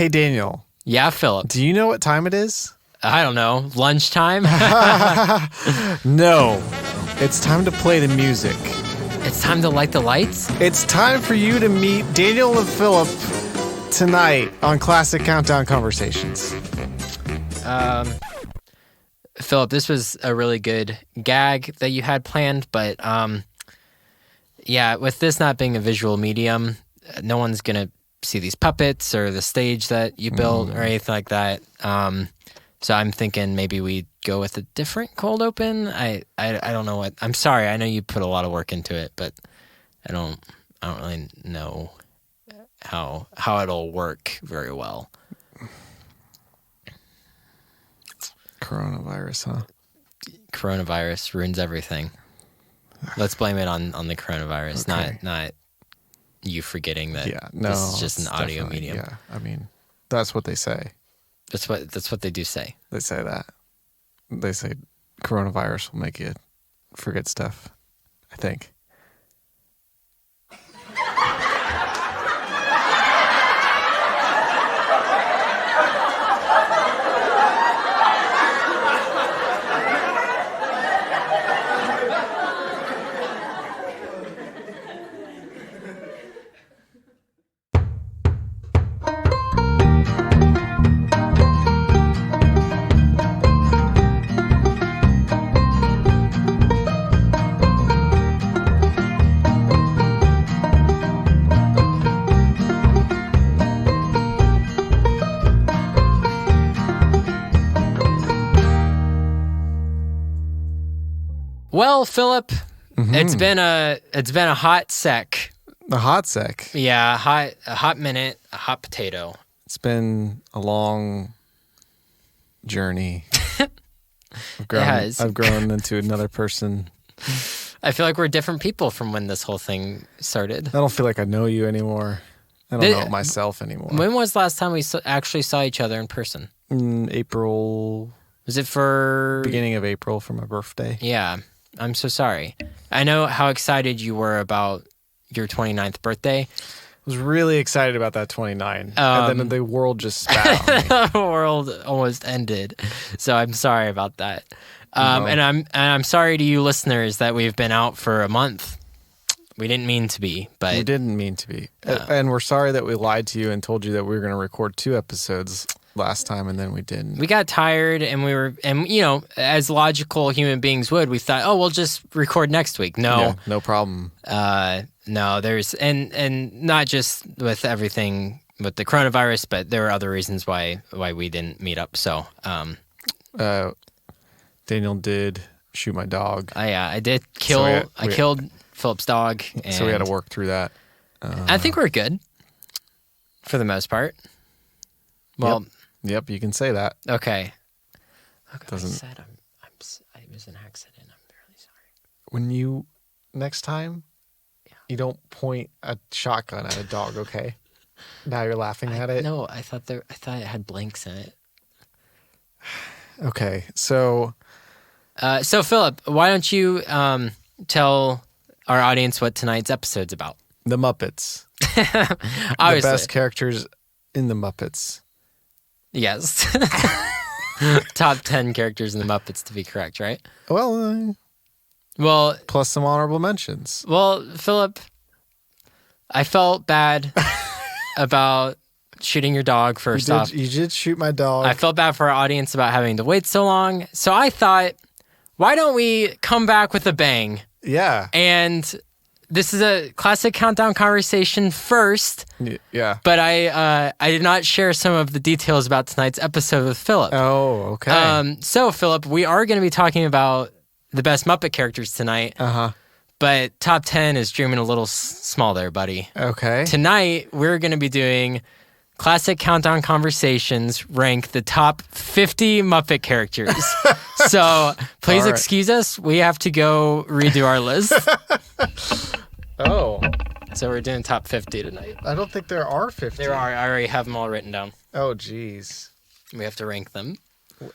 Hey, Daniel. Yeah, Philip. Do you know what time it is? I don't know. Lunchtime? No. It's time to play the music. It's time to light the lights? It's time for you to meet Daniel and Philip tonight on Classic Countdown Conversations. Philip, this was a really good gag that you had planned, but yeah, with this not being a visual medium, no one's going to see these puppets or the stage that you built or anything like that. So I'm thinking maybe we go with a different cold open. I don't know what. I'm sorry. I know you put a lot of work into it, but I don't really know how it'll work very well. Coronavirus, huh? Coronavirus ruins everything. Let's blame it on the coronavirus, Okay. not you forgetting that No, this is just an it's audio definitely- medium. Yeah, I mean, that's what they say. That's what they do say. They say that. They say coronavirus will make you forget stuff, I think. Well, Philip, it's been a hot sec. The hot sec. Yeah, a hot minute, a hot potato. It's been a long journey. I've grown into another person. I feel like we're different people from when this whole thing started. I don't feel like I know you anymore. I don't know myself anymore. When was the last time we actually saw each other in person? In April. Was it for... Beginning of April for my birthday. Yeah, I'm so sorry. I know how excited you were about your 29th birthday. I was really excited about that 29. And then the world just spat on me. The world almost ended. So I'm sorry about that. And I'm sorry to you listeners that we've been out for a month. We didn't mean to be, but We didn't mean to be. And we're sorry that we lied to you and told you that we were going to record 2 episodes last time, and then we didn't. we got tired, and you know, as logical human beings would, we thought, oh, we'll just record next week. No, Yeah, no problem. no, there's and not just with everything with the coronavirus, but there were other reasons why we didn't meet up. So, Daniel did shoot my dog. I did kill. I killed Philip's dog, and So we had to work through that. I think we're good for the most part. Well, Yep, you can say that. okay. Doesn't- I said it was an accident. I'm really sorry. When you, next time, you don't point a shotgun at a dog, okay? Now you're laughing at it? No, I thought it had blanks in it. Okay, so So Philip, why don't you tell our audience what tonight's episode's about? the Muppets. Obviously, The best characters in the Muppets. yes. Top 10 characters in the Muppets, to be correct, right? Well, Well, plus some honorable mentions. Philip, I felt bad about shooting your dog. First off, You did shoot my dog. I felt bad for our audience about having to wait so long. So I thought, why don't we come back with a bang? Yeah. And this is a classic countdown conversation first, Yeah. but I did not share some of the details about tonight's episode with Philip. Oh, okay. So Philip, we are going to be talking about the best Muppet characters tonight, but top 10 is dreaming a little small there, buddy. Okay. Tonight, we're going to be doing classic countdown conversations, rank the top 50 Muppet characters. So please All right. excuse us. We have to go redo our list. Oh. So we're doing top 50 tonight. I don't think there are 50. There are. I already have them all written down. Oh, geez. We have to rank them.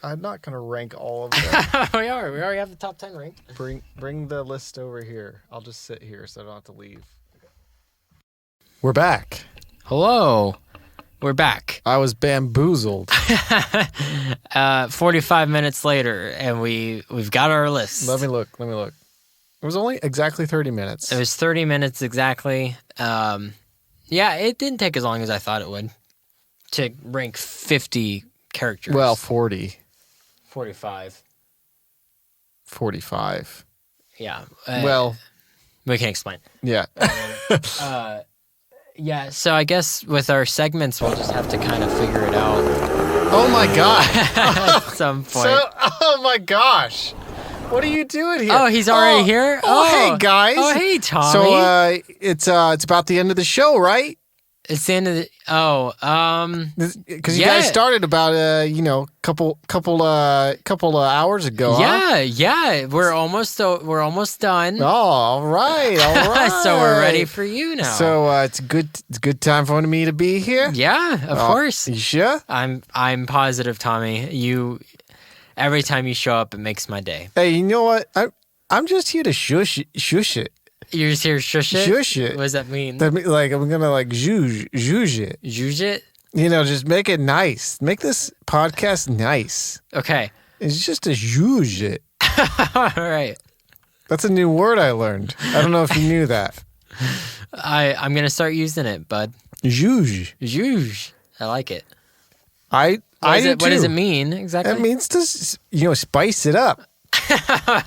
I'm not going to rank all of them. We are. We already have the top 10 ranked. Bring the list over here. I'll just sit here so I don't have to leave. We're back. Hello. We're back. I was bamboozled. 45 minutes later, and we've got our list. Let me look. It was only exactly 30 minutes. It was 30 minutes exactly. Yeah, it didn't take as long as I thought it would to rank 50 characters. Well, 40. 45. 45. Yeah. Well, we can explain. yeah. Yeah, so I guess with our segments, we'll just have to kind of figure it out Oh my god. at some point. Oh my gosh. What are you doing here? Oh, he's already here? Oh, hey guys. Oh, hey, Tommy. So it's about the end of the show, right? It's the end of the... Oh, Because you guys started about couple hours ago. Huh? Yeah. We're almost done. Oh, all right. So we're ready for you now. So it's a good time for me to be here. Yeah, of course. You sure? I'm positive, Tommy. Every time you show up, it makes my day. Hey, you know what? I'm just here to shush it. You're just here to shush it? Shush it. What does that mean? I'm gonna zhuzh it. Zhuzh it? Just make it nice. Make this podcast nice. Okay. It's just a zhuzh it. All right. That's a new word I learned. I don't know if you knew that. I'm going to start using it, bud. Zhuzh. Zhuzh. I like it. What does it mean exactly? It means to, spice it up.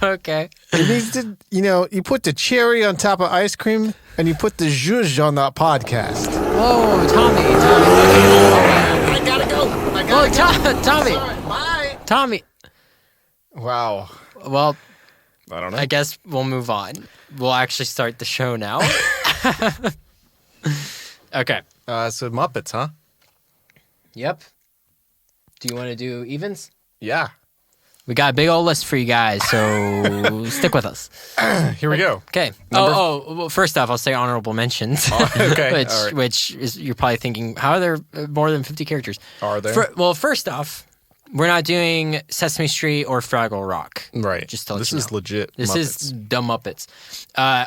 Okay. It means to, you put the cherry on top of ice cream and you put the zhuzh on that podcast. Whoa, Tommy. I gotta go. Tommy. Sorry, bye. Tommy. Wow. Well, I don't know. I guess we'll move on. We'll actually start the show now. Okay. So Muppets, huh? Yep. Do you want to do evens? Yeah. We got a big old list for you guys, so stick with us. Here we go. Okay. Well, first off, I'll say honorable mentions. Okay. Which is, you're probably thinking, how are there more than 50 characters? Are there? Well, first off, we're not doing Sesame Street or Fraggle Rock. Right. Just to let This you know. is legit This Muppets. is dumb Muppets.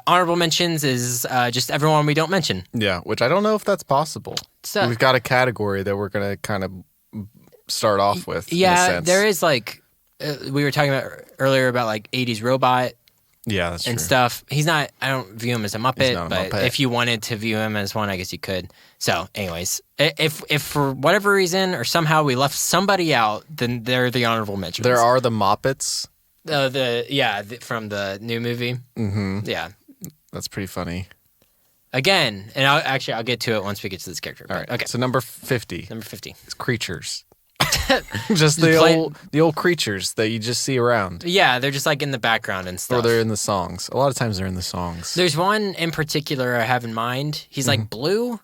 Honorable mentions is just everyone we don't mention. Yeah, which I don't know if that's possible. So, We've got a category that we're going to kind of start off with. in a yeah, sense. there is we were talking about earlier about 80s robot Yeah, that's and true. stuff. I don't view him as a Muppet, not a but Muppet. if you wanted to view him as one, I guess you could. So, anyways, if for whatever reason or somehow we left somebody out, then they're the honorable mentions. There are the Muppets. From the new movie. Mm-hmm. Yeah. That's pretty funny. Again, and I'll get to it once we get to this character. All right. Okay. So number 50 Number 50. is creatures. Just the old creatures that you just see around. Yeah, they're just in the background and stuff. Or they're in the songs. A lot of times they're in the songs. There's one in particular I have in mind. He's blue,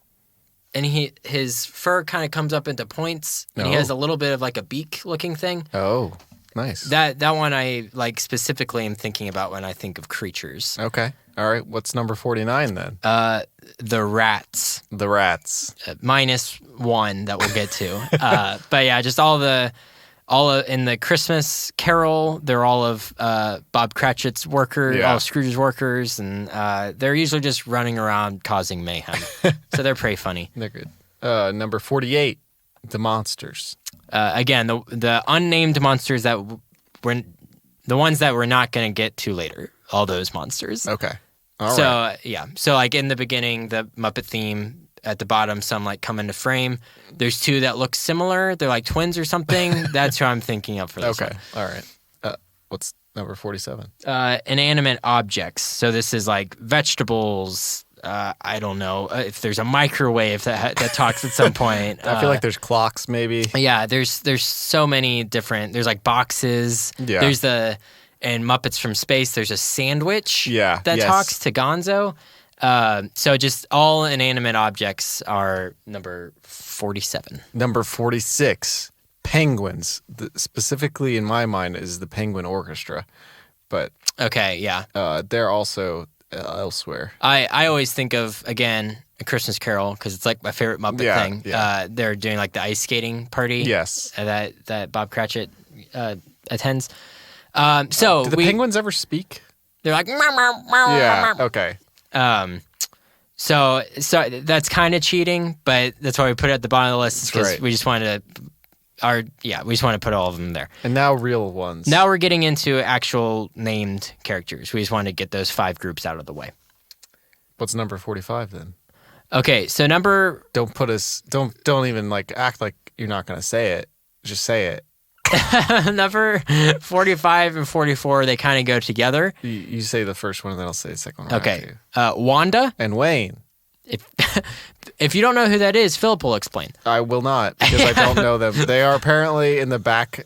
and his fur kind of comes up into points, and he has a little bit of a beak-looking thing. Oh, nice. That one I specifically am thinking about when I think of creatures. Okay. All right. What's number 49 then? The rats. The rats. -1 that we'll get to. But yeah, just all in the Christmas Carol, they're all of Bob Cratchit's workers, all of Scrooge's workers, and they're usually just running around causing mayhem. So they're pretty funny. They're good. Number 48, the monsters. Again, the unnamed monsters that were the ones that we're not going to get to later. All those monsters. Okay. All right. Yeah. So in the beginning, the Muppet theme. At the bottom, some come into frame. There's two that look similar. They're twins or something. That's who I'm thinking of for this Okay. All right. What's number 47? Inanimate objects. So this is vegetables. I don't know if there's a microwave that talks at some point. I feel like there's clocks, maybe. Yeah. There's so many different. There's boxes. Yeah. There's in Muppets from Space. There's a sandwich. Yeah. That yes. talks to Gonzo. So just all inanimate objects are number 47. Number 46, penguins. Specifically in my mind is the Penguin Orchestra, but Okay, yeah. they're also elsewhere. I always think of, again, A Christmas Carol because it's my favorite Muppet thing. Yeah. They're doing the ice skating party. Yes. That Bob Cratchit attends. Do the penguins ever speak? they're meow, meow, meow, Yeah. meow. Okay. So that's kind of cheating, but that's why we put it at the bottom of the list because we just wanted to. We just want to put all of them there. And now real ones. Now we're getting into actual named characters. We just wanted to get those 5 groups out of the way. What's number 45 then? Okay, so Don't put us. Don't even like act like you're not gonna say it. Just say it. number 45 and 44, they kind of go together. You say the first one, and then I'll say the second one. Okay, Wanda and Wayne. If you don't know who that is, Philip will explain. I will not because I don't know them. They are apparently in the back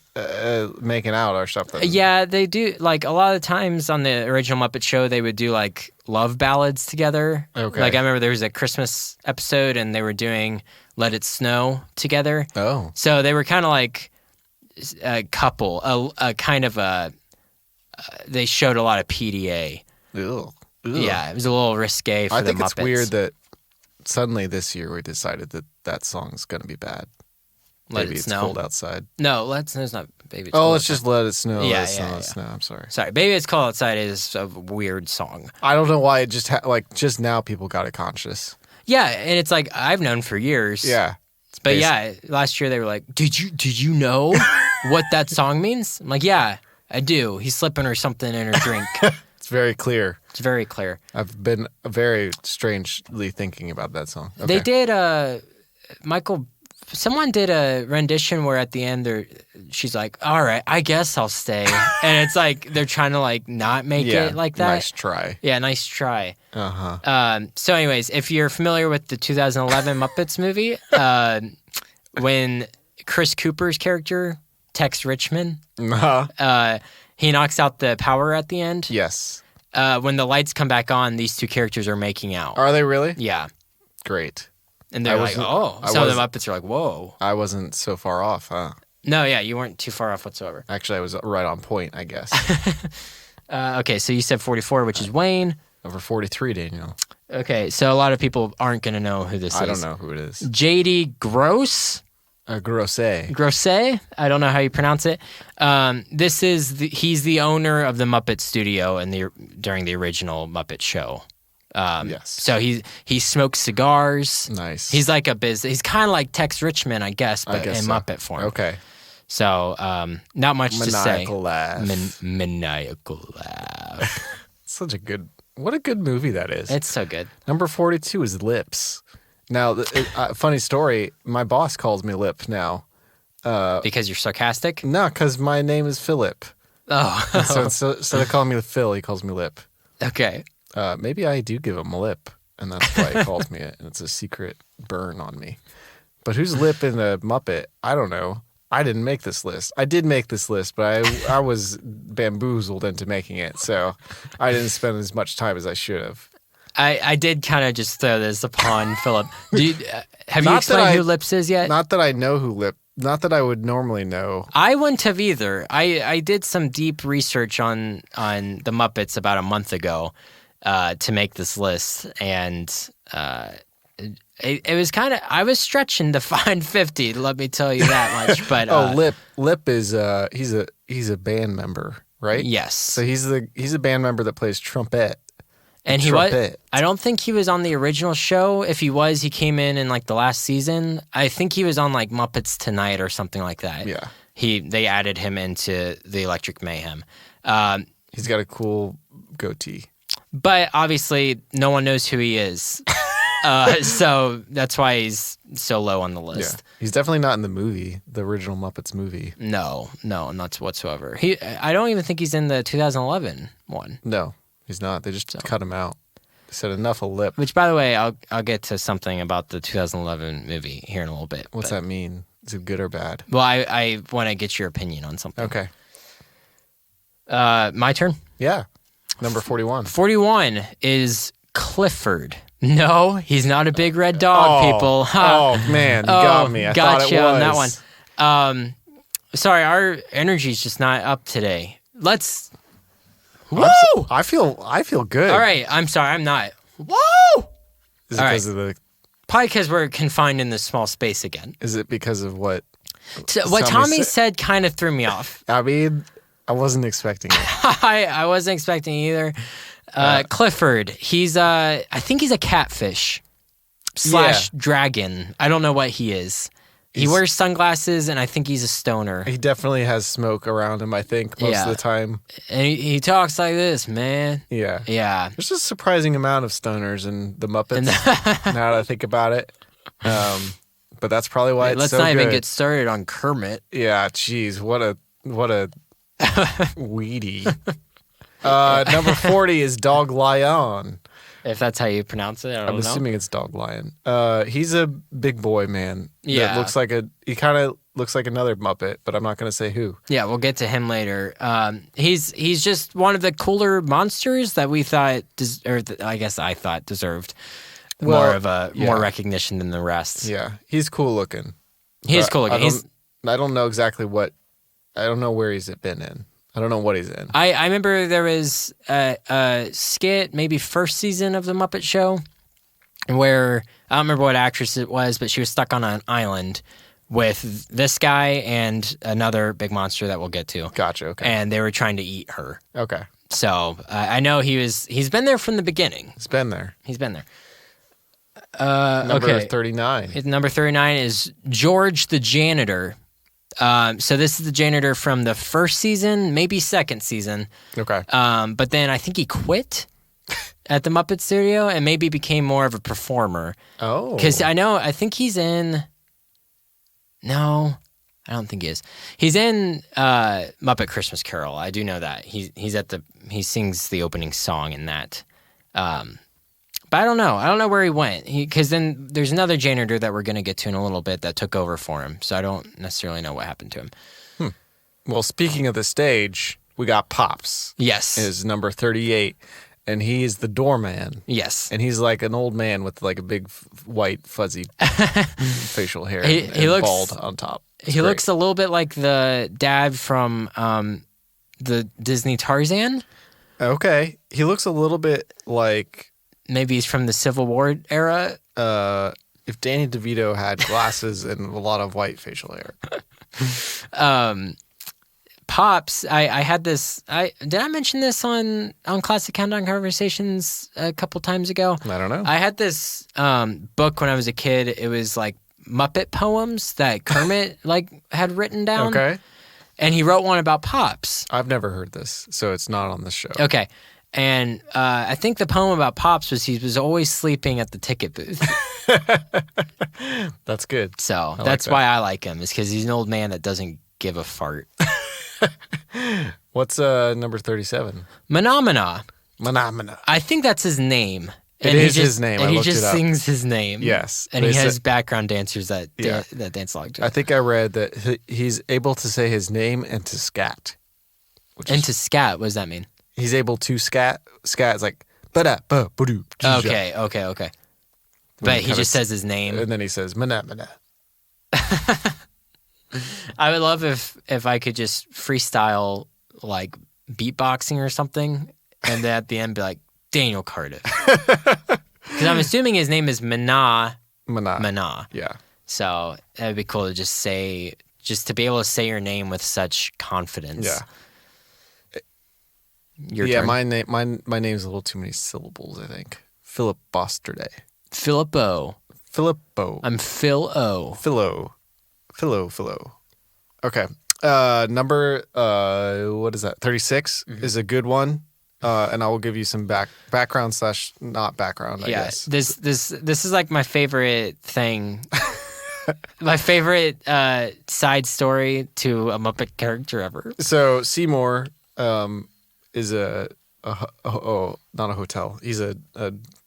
making out or something. Yeah, they do. Like a lot of times on the original Muppet Show, they would do like love ballads together. Okay. Like I remember there was a Christmas episode and they were doing Let It Snow together. Oh. So they were kind of like a couple, a kind of they showed a lot of PDA. Ew. Yeah, it was a little risque for the Muppets. I think it's weird that suddenly this year we decided that song's going to be bad. Maybe it's cold outside. No, Let It Snow's not Baby It's Cold Cold let's just Let It Snow. Yeah, Let It Snow. I'm sorry. Sorry, Baby It's Cold Outside is a weird song. I don't know why it just just now people got it conscious. Yeah, and it's like I've known for years. Yeah. But yeah, last year they were like, "Did you know what that song means?" I'm like, "Yeah, I do. He's slipping her something in her drink." It's very clear. It's very clear. I've been very strangely thinking about that song. Okay. They did someone did a rendition where at the end she's like, "All right, I guess I'll stay." And it's like they're trying to like not make it like that. Nice try. Yeah, nice try. Uh-huh. So anyways, if you're familiar with the 2011 Muppets movie, when Chris Cooper's character, Tex Richmond, he knocks out the power at the end. Yes. When the lights come back on, these 2 characters are making out. Are they really? Yeah. Great. And they're like, oh. Some of the Muppets are like, whoa. I wasn't so far off, huh? No, yeah, you weren't too far off whatsoever. Actually, I was right on point, I guess. Okay, so you said 44, which is Wayne. Over 43, Daniel. Okay, so a lot of people aren't going to know who this is. I don't know who it is. J.D. Gross? Grosset. Grosset? I don't know how you pronounce it. He's the owner of the Muppet Studio during the original Muppet Show. Yes. So he smokes cigars. Nice. He's like he's kind of like Tex Richmond, I guess, but in Muppet form. Okay. So not much to say. Maniacal laugh. Maniacal laugh. What a good movie that is. It's so good. Number 42 is Lips. Now, funny story, my boss calls me Lip now. Because you're sarcastic? No, because my name is Philip. Oh. So instead of calling me Phil, he calls me Lip. Okay. Maybe I do give him a lip, and that's why he calls me it, and it's a secret burn on me. But who's Lip in the Muppet? I don't know. I didn't make this list. I did make this list, but I was bamboozled into making it, so I didn't spend as much time as I should have. I did kind of just throw this upon Philip. Have you explained who Lips is yet? Not that I know who Lip. Not that I would normally know. I wouldn't have either. I did some deep research on the Muppets about a month ago to make this list, and it was kind of I was stretching to find 50. Let me tell you that much. But Lip is he's a band member, right? Yes. So he's a band member that plays trumpet. And he was. I don't think he was on the original show. If he was, he came in like the last season. I think he was on like Muppets Tonight or something like that. Yeah. They added him into the Electric Mayhem. He's got a cool goatee. But obviously, no one knows who he is. So that's why he's so low on the list. Yeah. He's definitely not in the movie, the original Muppets movie. No, not whatsoever. I don't even think he's in the 2011 one. No. He's not. They just cut him out. They said enough of Lip. Which, by the way, I'll get to something about the 2011 movie here in a little bit. What's that mean? Is it good or bad? Well, I want to get your opinion on something. Okay. My turn? Yeah. Number 41. 41 is Clifford. No, he's not a big red dog, people. Oh, man. You got me. I thought it was. On that one. Sorry, our energy's just not up today. Let's... Woo! I feel good. All right, I'm sorry, I'm not. Woo! Is it because of the... Probably because we're confined in this small space again. Is it because of what... What Tommy said kind of threw me off. I mean, I wasn't expecting it. I wasn't expecting either. Clifford. He's I think he's a catfish / dragon. I don't know what he is. He wears sunglasses, and I think he's a stoner. He definitely has smoke around him, I think, most of the time. And he talks like this, man. Yeah. Yeah. There's a surprising amount of stoners in the Muppets, now that I think about it. But that's probably why it's Let's so not good. even get started on Kermit. Yeah, geez, what a weedy. Number 40 is Dog Lion. If that's how you pronounce it, I don't know. I'm assuming it's Dog Lion. He's a big boy man. Yeah. He kind of looks like another Muppet, but I'm not going to say who. Yeah, we'll get to him later. He's just one of the cooler monsters that we thought, I guess I thought deserved more recognition than the rest. Yeah, he's cool looking. He is cool looking. I don't know exactly I don't know where he's been in. I don't know what he's in. I remember there was a skit, maybe first season of the Muppet Show, where I don't remember what actress it was, but she was stuck on an island with this guy and another big monster that we'll get to. Gotcha. Okay. And they were trying to eat her. Okay. So I know he's been there from the beginning. He's been there. Number 39. Number 39 is George the janitor. So this is the janitor from the first season, maybe second season. Okay. But then I think he quit at the Muppet Studio and maybe became more of a performer. Oh. Because I think he's in... No, I don't think he is. He's in Muppet Christmas Carol. I do know that. He sings the opening song in that. But I don't know. I don't know where he went. Because then there's another janitor that we're going to get to in a little bit that took over for him. So I don't necessarily know what happened to him. Well, speaking of the stage, we got Pops. Yes. Is number 38. And he is the doorman. Yes. And he's like an old man with like a big white fuzzy facial hair He and looks bald on top. He looks a little bit like the dad from the Disney Tarzan. Okay. He looks a little bit like... Maybe he's from the Civil War era. If Danny DeVito had glasses and a lot of white facial hair. Pops, I had this. Did I mention this on Classic Countdown Conversations a couple times ago? I don't know. I had this book when I was a kid. It was like Muppet poems that Kermit had written down. Okay. And he wrote one about Pops. I've never heard this, so it's not on this show. Okay. And I think the poem about Pops was he was always sleeping at the ticket booth. That's good. So that's why I like him, is because he's an old man that doesn't give a fart. What's number 37? Menomina. Menomina. I think that's his name. It is his name. And I he looked just it up. sings his name. Yes. And he has background dancers that dance along to it. I think I read that he's able to say his name and to scat. To scat, what does that mean? He's able to scat. Scat is like, ba-da-ba-ba-doo. Okay. But he just says his name. And then he says, menomina. I would love if I could just freestyle like beatboxing or something, and then at the end be like, Daniel Cardiff. Because I'm assuming his name is Mana. Yeah. So it would be cool to just to be able to say your name with such confidence. Yeah. Your turn. My name's a little too many syllables, I think. Philip Bosterday. Philippo. I'm Phil O. Philo. Okay. Number what is that? 36 is a good one. And I will give you some background / not background, I guess. This is like my favorite thing. My favorite side story to a Muppet character ever. So Seymour is not a hotel. He's a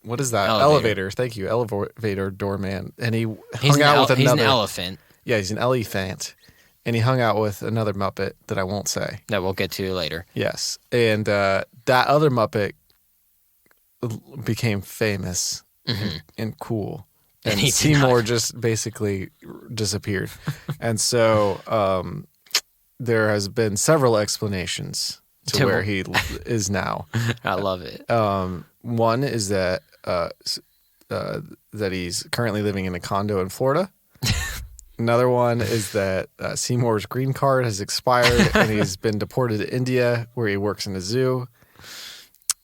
what is that? Elevator. Thank you. Elevator doorman. And he hung out with another. He's an elephant. Yeah, he's an elephant. And he hung out with another Muppet that I won't say. That we'll get to later. Yes. And that other Muppet became famous and cool. And Seymour just basically disappeared. And so there has been several explanations to where he is now. I love it. One is that that he's currently living in a condo in Florida. Another one is that Seymour's green card has expired and he's been deported to India, where he works in a zoo.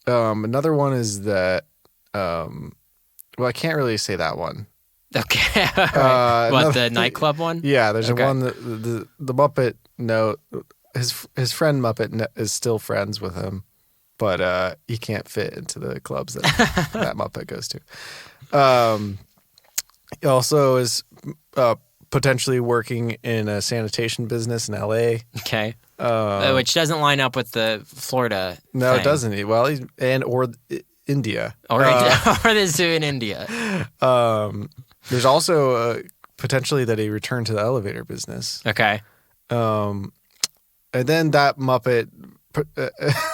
Another one is that. Well, I can't really say that one. Okay. All right. What, the nightclub one? Yeah, there's Okay. one that the Muppet. No, his friend Muppet is still friends with him, but he can't fit into the clubs that that Muppet goes to. He also is potentially working in a sanitation business in L.A. Okay. Which doesn't line up with the Florida. No, thing. it doesn't. Well, or India. Or the zoo in India. There's also potentially that he returned to the elevator business. Okay. And then that Muppet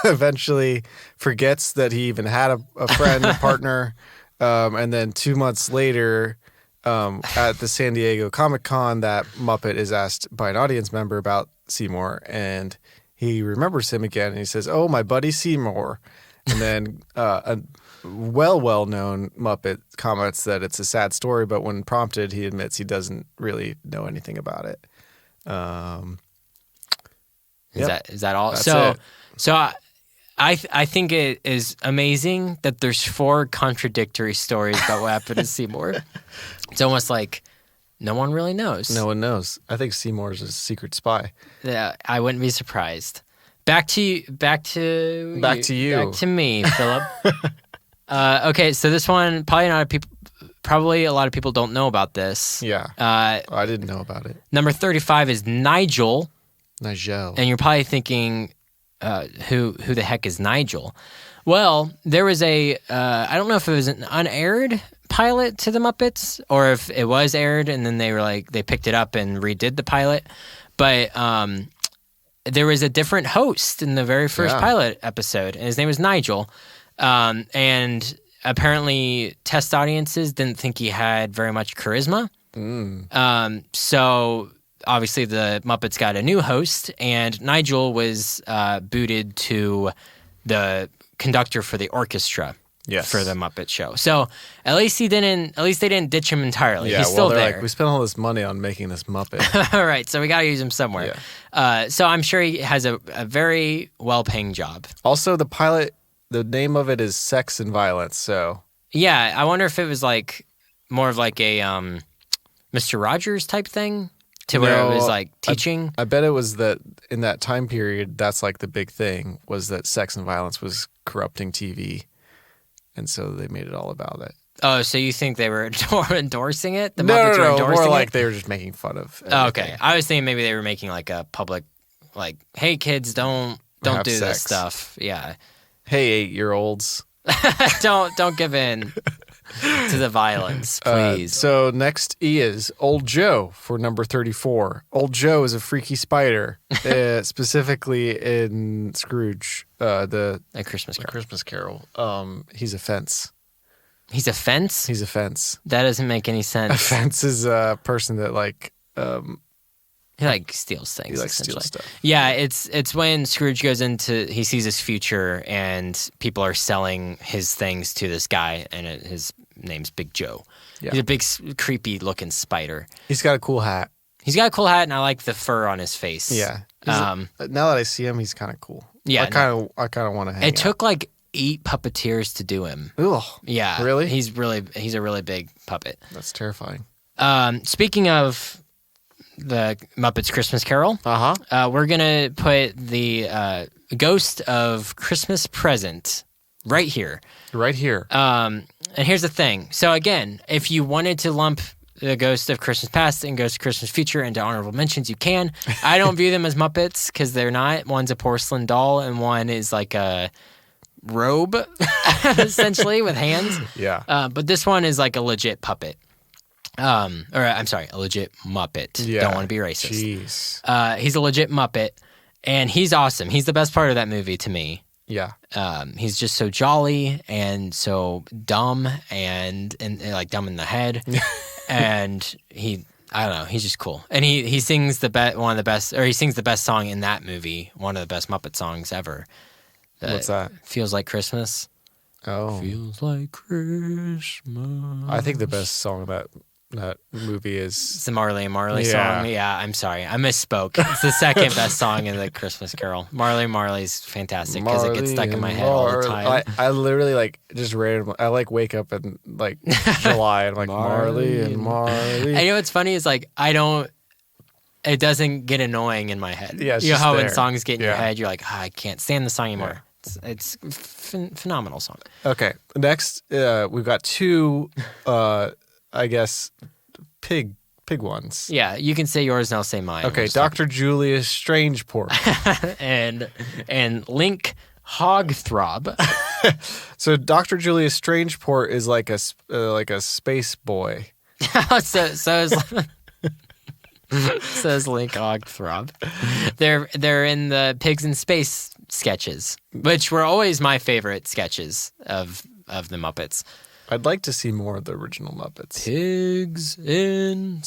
eventually forgets that he even had a friend, a partner. And then 2 months later, at the San Diego Comic-Con, that Muppet is asked by an audience member about Seymour, and he remembers him again, and he says, "Oh, my buddy Seymour." And then a well-known Muppet comments that it's a sad story, but when prompted, he admits he doesn't really know anything about it. Is that all? That's so it. so I think it is amazing that there's 4 contradictory stories about what happened to Seymour. It's almost like no one really knows. No one knows. I think Seymour's a secret spy. Yeah, I wouldn't be surprised. Back to you. Back to me, Philip. Okay, so this one probably a lot of people don't know about this. Yeah. I didn't know about it. Number 35 is Nigel. Nigel. And you're probably thinking, who the heck is Nigel? Well, there was I don't know if it was an unaired pilot to the Muppets or if it was aired and then they picked it up and redid the pilot. But there was a different host in the very first pilot episode, and his name was Nigel. And apparently test audiences didn't think he had very much charisma. So obviously the Muppets got a new host, and Nigel was booted to the conductor for the orchestra for the Muppet Show. So at least they didn't ditch him entirely. He's still there. Like, we spent all this money on making this Muppet. All right, so we got to use him somewhere. Yeah. So I'm sure he has a very well-paying job. Also, the pilot, the name of it is Sex and Violence. So yeah, I wonder if it was like more of like a Mr. Rogers type thing. Where it was like teaching. I bet it was that in that time period, that's like the big thing was that sex and violence was corrupting TV. And so they made it all about it. Oh, so you think they were endorsing it? The No, Muppets were no, endorsing more like it? they were just making fun of it. Oh, okay. I was thinking maybe they were making like a public, like, hey kids, don't do sex. this stuff. Yeah. Hey, 8-year-olds. don't give in to the violence, please. So next is Old Joe for number 34. Old Joe is a freaky spider, specifically in Scrooge, A Christmas Carol. Christmas Carol. He's a fence. He's a fence? He's a fence. That doesn't make any A sense. fence is a person that He like steals things. he likes essentially. steals stuff. Yeah, it's when Scrooge goes he sees his future and people are selling his things to this guy, and his name's Big Joe. Yeah. He's a big, creepy looking spider. He's got a cool hat. He's got a cool hat, and I like the fur on his face. Yeah. Now that I see him, he's kind of cool. Yeah, I kind of want to hang out. It took like 8 puppeteers to do him. Ugh. Yeah, Really? He's a really big puppet. That's terrifying. Speaking of the Muppets Christmas Carol, we're gonna put the Ghost of Christmas Present right here. Right here. And here's the thing. So again, if you wanted to lump the Ghost of Christmas Past and Ghost of Christmas Future into honorable mentions, you can. I don't view them as Muppets because they're not. One's a porcelain doll and one is like a robe, essentially, with hands. Yeah. But this one is like a legit puppet. I'm sorry, a legit Muppet. Yeah. Don't want to be racist. Jeez. He's a legit Muppet, and he's awesome. He's the best part of that movie to me. Yeah. He's just so jolly and so dumb and like dumb in the head. And I don't know, he's just cool. And he sings he sings the best song in that movie, one of the best Muppet songs ever. What's that? Feels Like Christmas. Oh. Feels like Christmas. I think the best song of that that movie is. It's the Marley and Marley Yeah. song. Yeah, I'm sorry. I misspoke. It's the second best song in the Christmas Carol. Marley and Marley's fantastic because it gets stuck in my head all the time. I literally like just randomly. I like wake up in like July and I'm like Marley and Marley. I know what's funny is like it doesn't get annoying in my head. Yeah, it's you know just how when there. songs get in your Yeah. head, you're like, I can't stand the song anymore. Yeah. It's phenomenal song. Okay, next we've got two, I guess, pig ones. Yeah, you can say yours and I'll say mine. Okay, We'll start- Dr. Julius Strangepork. and Link Hogthrob. So Dr. Julius Strangeport is like a space boy. so is says Link Hogthrob. They're in the Pigs in Space sketches, which were always my favorite sketches of the Muppets. I'd like to see more of the original Muppets. Pigs in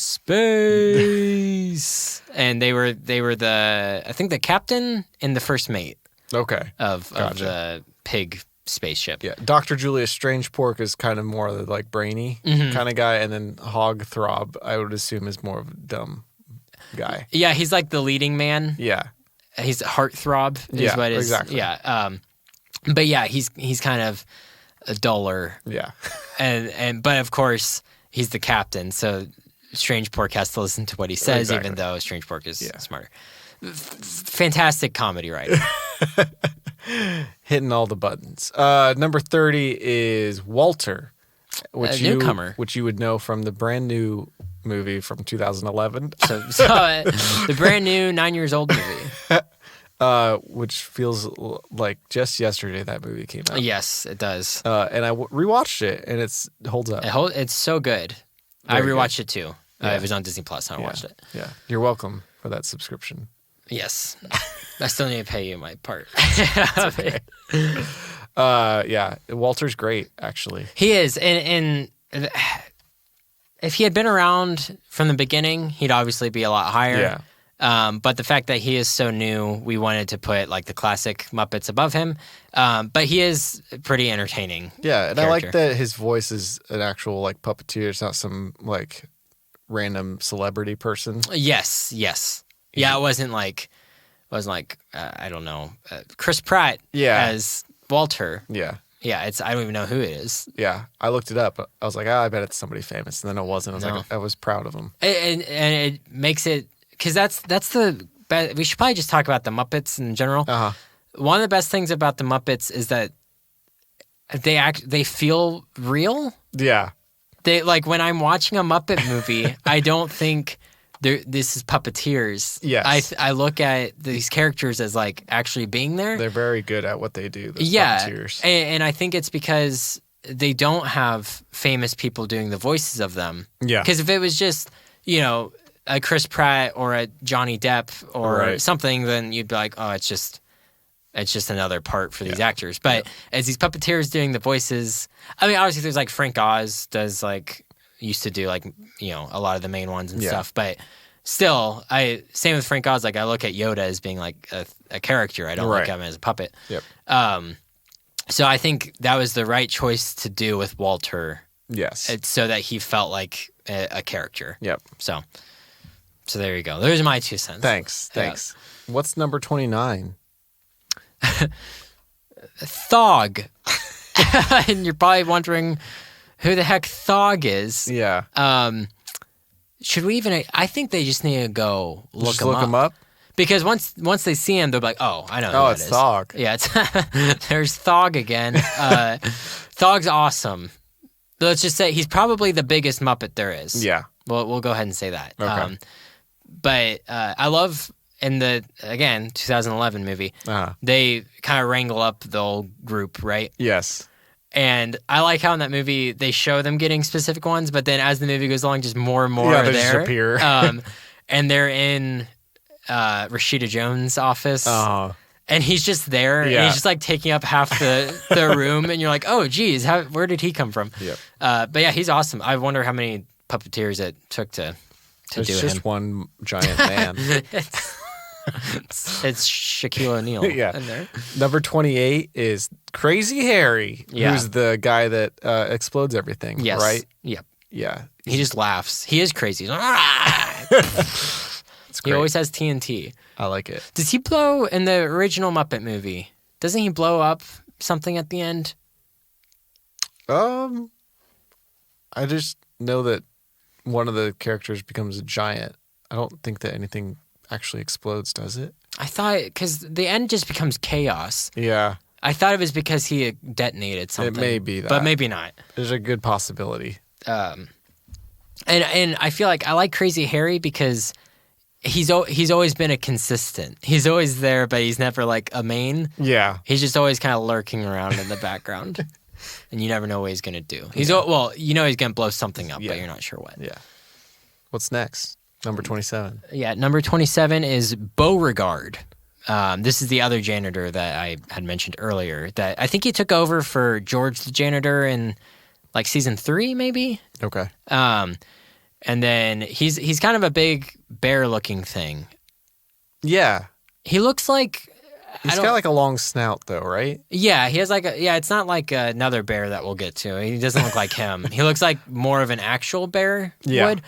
Space, and they were the I think the captain and the first mate Okay. of Gotcha. the pig spaceship. Yeah, Dr. Julius Strangepork is kind of more the like brainy kind of guy, and then Hogthrob, I would assume, is more of a dumb guy. Yeah, he's like the leading man. Yeah. He's heartthrob is Yeah, what is exactly. yeah. But yeah, he's kind of a duller, Yeah. but of course he's the captain, so Strangepork has to listen to what he says, Exactly. even though Strangepork is Yeah. smarter. Fantastic comedy writing. Hitting all the buttons. Number 30 is Walter, which A newcomer. which you would know from the brand new movie from 2011, So the brand new 9 years old movie. which feels like just yesterday that movie came out. Yes, it does. And I rewatched it, and it holds up. It's so good. I Very rewatched it too. Yeah. It was on Disney Plus, and I watched it. Yeah, you're welcome for that subscription. Yes, I still need to pay you my part. Yeah, Walter's great, actually. He is, and if he had been around from the beginning, he'd obviously be a lot higher. Yeah. But the fact that he is so new, we wanted to put like the classic Muppets above him. But he is pretty entertaining. Yeah, and I like character. that his voice is an actual like puppeteer. It's not some like random celebrity person. Yes. Yeah, it wasn't like I don't know, Chris Pratt Yeah. as Walter. Yeah. Yeah, I don't even know who it is. Yeah, I looked it up. I was like, I bet it's somebody famous, and then it wasn't. I was No. like, I was proud of him. And it makes it because that's the best. We should probably just talk about the Muppets in general. Uh huh. One of the best things about the Muppets is that they feel real. Yeah. They like when I'm watching a Muppet movie, I don't think this is puppeteers. Yes. I look at these characters as like actually being there. They're very good at what they do. Those Yeah, puppeteers. and I think it's because they don't have famous people doing the voices of them. Yeah. Because if it was just a Chris Pratt or a Johnny Depp or Right. something, then you'd be like, oh, it's just another part for these Yeah. actors. But as these puppeteers doing the voices, I mean, obviously there's like Frank Oz used to do like a lot of the main ones and Yeah. stuff, but. Still, same with Frank Oz. Like I look at Yoda as being like a character. I don't look Right. at him as a puppet. Yep. So I think that was the right choice to do with Walter, Yes. so that he felt like a character. Yep. So there you go. Those are my 2 cents. Thanks. Yeah. Thanks. What's number 29? Thog. And you're probably wondering who the heck Thog is. Yeah. Should we even? I think they just need to go look Just look him up. because once they see him, they're like, oh, I know. Oh, who it's it is. Thog. Yeah, there's Thog again. Thog's awesome. Let's just say he's probably the biggest Muppet there is. Yeah. We'll go ahead and say that. Okay. But I love in the 2011 movie, Uh-huh. they kind of wrangle up the whole group, right? Yes. And I like how in that movie they show them getting specific ones, but then as the movie goes along, just more and more Yeah, are they just there. appear. And they're in Rashida Jones' office. Oh. And he's just there, and Yeah. he's just like taking up half the room, and you're like, oh, geez, where did he come from? Yep. But yeah, he's awesome. I wonder how many puppeteers it took to It's do just him. one giant man. It's Shaquille O'Neal Yeah. in there. Number 28 is Crazy Harry, Yeah. who's the guy that explodes everything, Yes. right? Yep. Yeah. He just laughs. He is crazy. He's like, It's he great. always has TNT. I like it. Does he blow in the original Muppet movie? Doesn't he blow up something at the end? I just know that one of the characters becomes a giant. I don't think that anything actually explodes, does it? I thought, because the end just becomes chaos. Yeah. I thought it was because he detonated something. It may be that. But maybe not. There's a good possibility. And I feel like I like Crazy Harry because he's always been a consistent. He's always there, but he's never like a main. Yeah. He's just always kind of lurking around in the background. And you never know what he's going to do. He's well, you know he's going to blow something up, but you're not sure what. Yeah. What's next? Number 27. Yeah, number 27 is Beauregard. This is the other janitor that I had mentioned earlier. That I think he took over for George the janitor in like season 3, maybe. Okay. And then he's kind of a big bear-looking thing. Yeah. He looks like He's got like a long snout though, right? Yeah, he has like it's not like another bear that we'll get to. He doesn't look like him. He looks like more of an actual bear would.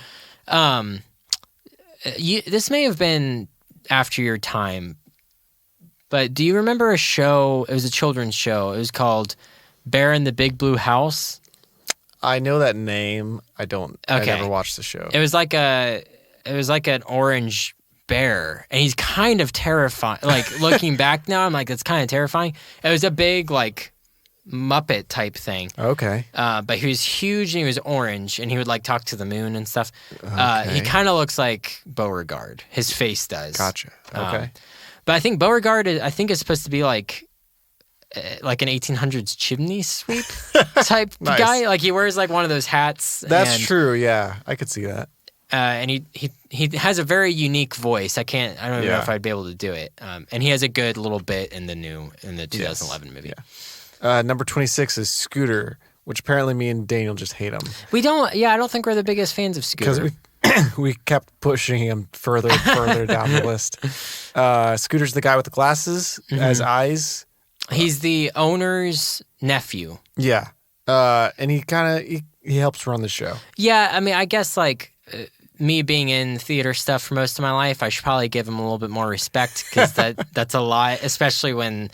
This may have been after your time, but do you remember a show? It was a children's show. It was called Bear in the Big Blue House. I know that name. I don't. Okay. I never watched the show. It was like an orange bear, and he's kind of terrifying. Like looking back now, I'm like, that's kind of terrifying. It was a big like Muppet type thing. Okay. But he was huge and he was orange, and he would like talk to the moon and stuff. He kind of looks like Beauregard. His face does. Gotcha. Okay. But I think Beauregard is supposed to be like an 1800s chimney sweep type Nice. guy. Like he wears like one of those hats. That's true. Yeah, I could see that. And he has a very unique voice. I don't even know if I'd be able to do it. And he has a good little bit in the 2011 movie. Yeah. Number 26 is Scooter, which apparently me and Daniel just hate him. I don't think we're the biggest fans of Scooter. Because we kept pushing him further and further down the list. Scooter's the guy with the glasses as eyes. He's the owner's nephew. Yeah. And he helps run the show. Yeah, I mean, I guess like me being in theater stuff for most of my life, I should probably give him a little bit more respect because that's a lot, especially when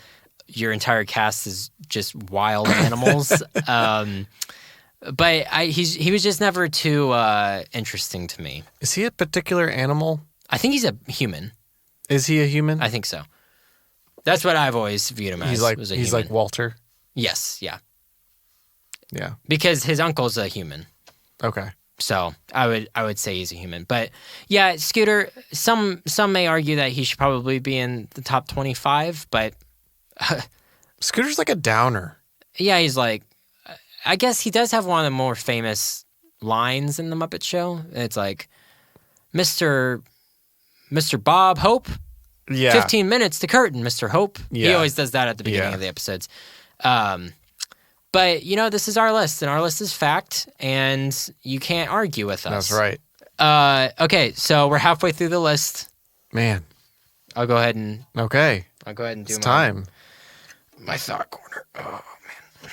your entire cast is just wild animals. But he was just never too interesting to me. Is he a particular animal? I think he's a human. Is he a human? I think so. That's what I've always viewed him as. He's like Walter. Yes, yeah. Yeah. Because his uncle's a human. Okay. So I would say he's a human. But yeah, Scooter, some may argue that he should probably be in the top 25, but Scooter's like a downer. yeah, he's like, I guess he does have one of the more famous lines in the Muppet Show. It's like, Mr. Bob Hope, Yeah. 15 minutes to curtain, Mr. Hope. Yeah. He always does that at the beginning of the episodes. But, this is our list, and our list is fact, and you can't argue with us. That's right. Okay, so we're halfway through the list. Man. I'll go ahead and do It's time. my thought corner. Oh, man.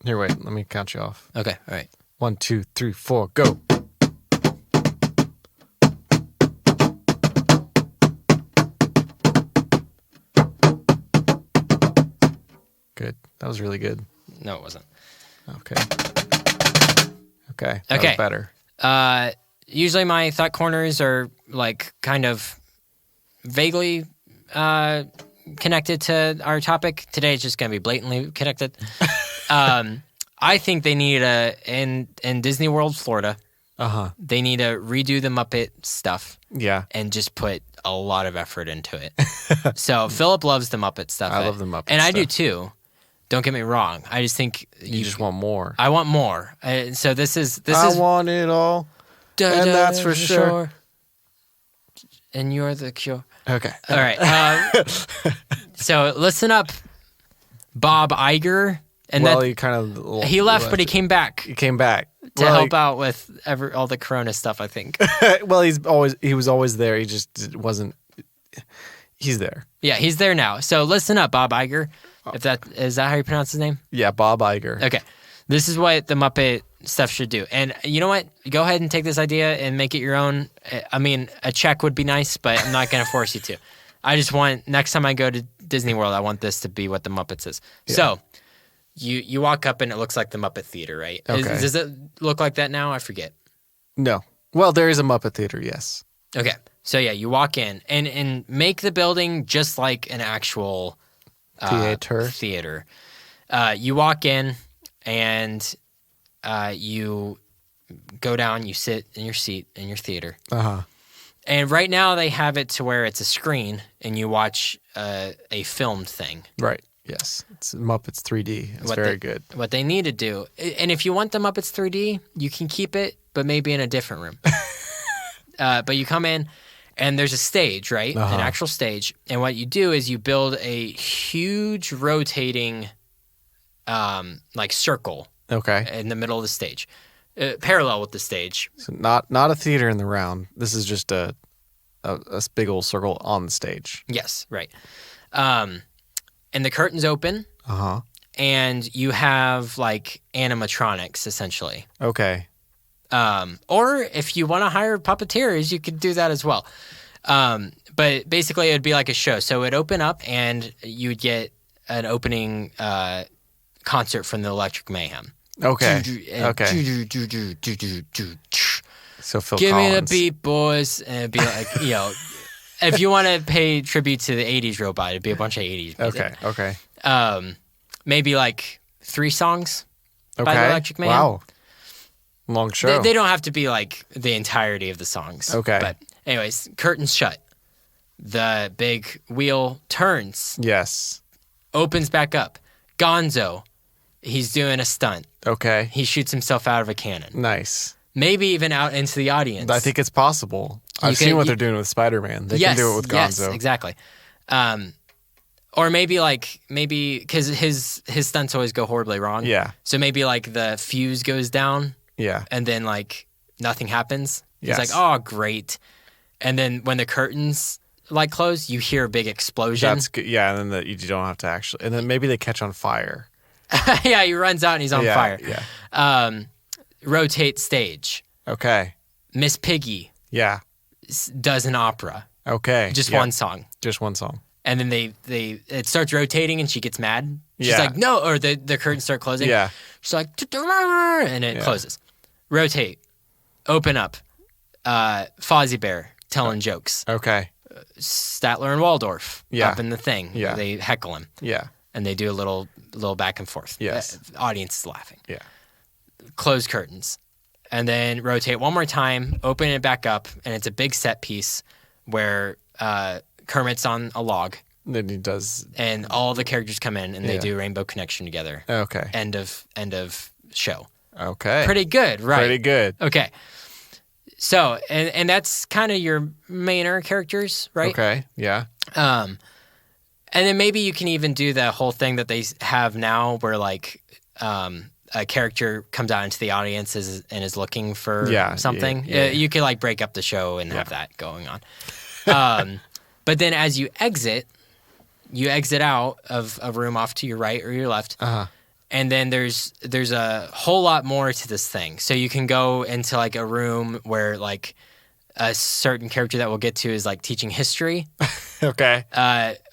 Here, wait. Let me count you off. Okay, all right. 1, 2, 3, 4, go. Good. That was really good. No, it wasn't. Okay. That was better. Usually my thought corners are like kind of vaguely connected to our topic. Today it's just going to be blatantly connected. I think they need in Disney World, Florida, they need to redo the Muppet stuff. Yeah. And just put a lot of effort into it. So Philip loves the Muppet stuff. I love the Muppet and stuff. I do too. Don't get me wrong. I just think You just want more. I want more. So this is I want it all. And that's for sure. And you're the cure. Okay. All right. So listen up, Bob Iger. And he left, but he came back. He came back to help out with all the Corona stuff, I think. Well, he was always there. He just wasn't. He's there. Yeah, he's there now. So listen up, Bob Iger. Is that how you pronounce his name? Yeah, Bob Iger. Okay. This is what the Muppet stuff should do. And you know what? Go ahead and take this idea and make it your own. I mean, a check would be nice, but I'm not going to force you to. I just want, next time I go to Disney World, I want this to be what the Muppets is. Yeah. So you walk up and it looks like the Muppet Theater, right? Okay. Does it look like that now? I forget. No. Well, there is a Muppet Theater, yes. Okay. So yeah, you walk in and make the building just like an actual theater. You walk in and you go down, you sit in your seat in your theater. Uh-huh. And right now they have it to where it's a screen and you watch a filmed thing. Right. Yes. It's Muppets 3D. It's very good. What they need to do, and if you want the Muppets 3D, you can keep it, but maybe in a different room. But you come in and there's a stage, right? Uh-huh. An actual stage. And what you do is you build a huge rotating like circle. Okay. In the middle of the stage. Parallel with the stage. So not a theater in the round. This is just a big old circle on the stage. Yes, right. And the curtains open. Uh-huh. And you have like animatronics essentially. Okay. Or if you want to hire puppeteers, you could do that as well. But basically it would be like a show. So it would open up and you'd get an opening concert from the Electric Mayhem. Okay. Okay. So Phil Give Collins. me the beat, boys. And it'd be like, you know, if you want to pay tribute to the 80s robot, it'd be a bunch of 80s music. Okay. Okay. Maybe like 3 songs Okay. by the Electric Mayhem. Wow. Long show. They don't have to be like the entirety of the songs. Okay. But anyways, curtains shut. The big wheel turns. Yes. Opens back up. Gonzo. He's doing a stunt. Okay. He shoots himself out of a cannon. Nice. Maybe even out into the audience. I think it's possible. I've seen what they're doing with Spider-Man. They can do it with Gonzo. Yes, exactly. Or maybe because his stunts always go horribly wrong. Yeah. So maybe like the fuse goes down. Yeah. And then like nothing happens. Yes. He's like, oh, great. And then when the curtains like close, you hear a big explosion. That's good. Yeah, and then you don't have to actually. And then maybe they catch on fire. Yeah, he runs out and he's on fire. Yeah. Rotate stage. Okay. Miss Piggy Yeah. does an opera. Okay. Just Yeah. one song. Just one song. And then it starts rotating and she gets mad. She's Yeah. like, no, or the curtains start closing. Yeah. She's like, and it closes. Rotate. Open up. Fozzie Bear telling jokes. Okay. Statler and Waldorf up in the thing. Yeah. They heckle him. Yeah. And they do a little back and forth. Yes. The audience is laughing. Yeah. Close curtains. And then rotate one more time, open it back up, and it's a big set piece where Kermit's on a log. Then he does. And all the characters come in and they do Rainbow Connection together. Okay. End of show. Okay. Pretty good, right? Pretty good. Okay. So, and that's kind of your mainer characters, right? Okay. Yeah. And then maybe you can even do the whole thing that they have now where like a character comes out into the audience and is looking for something. Yeah. You could like break up the show and have that going on. But then as you exit out of a room off to your right or your left. Uh-huh. And then there's a whole lot more to this thing. So you can go into like a room where like a certain character that we'll get to is like teaching history. Okay.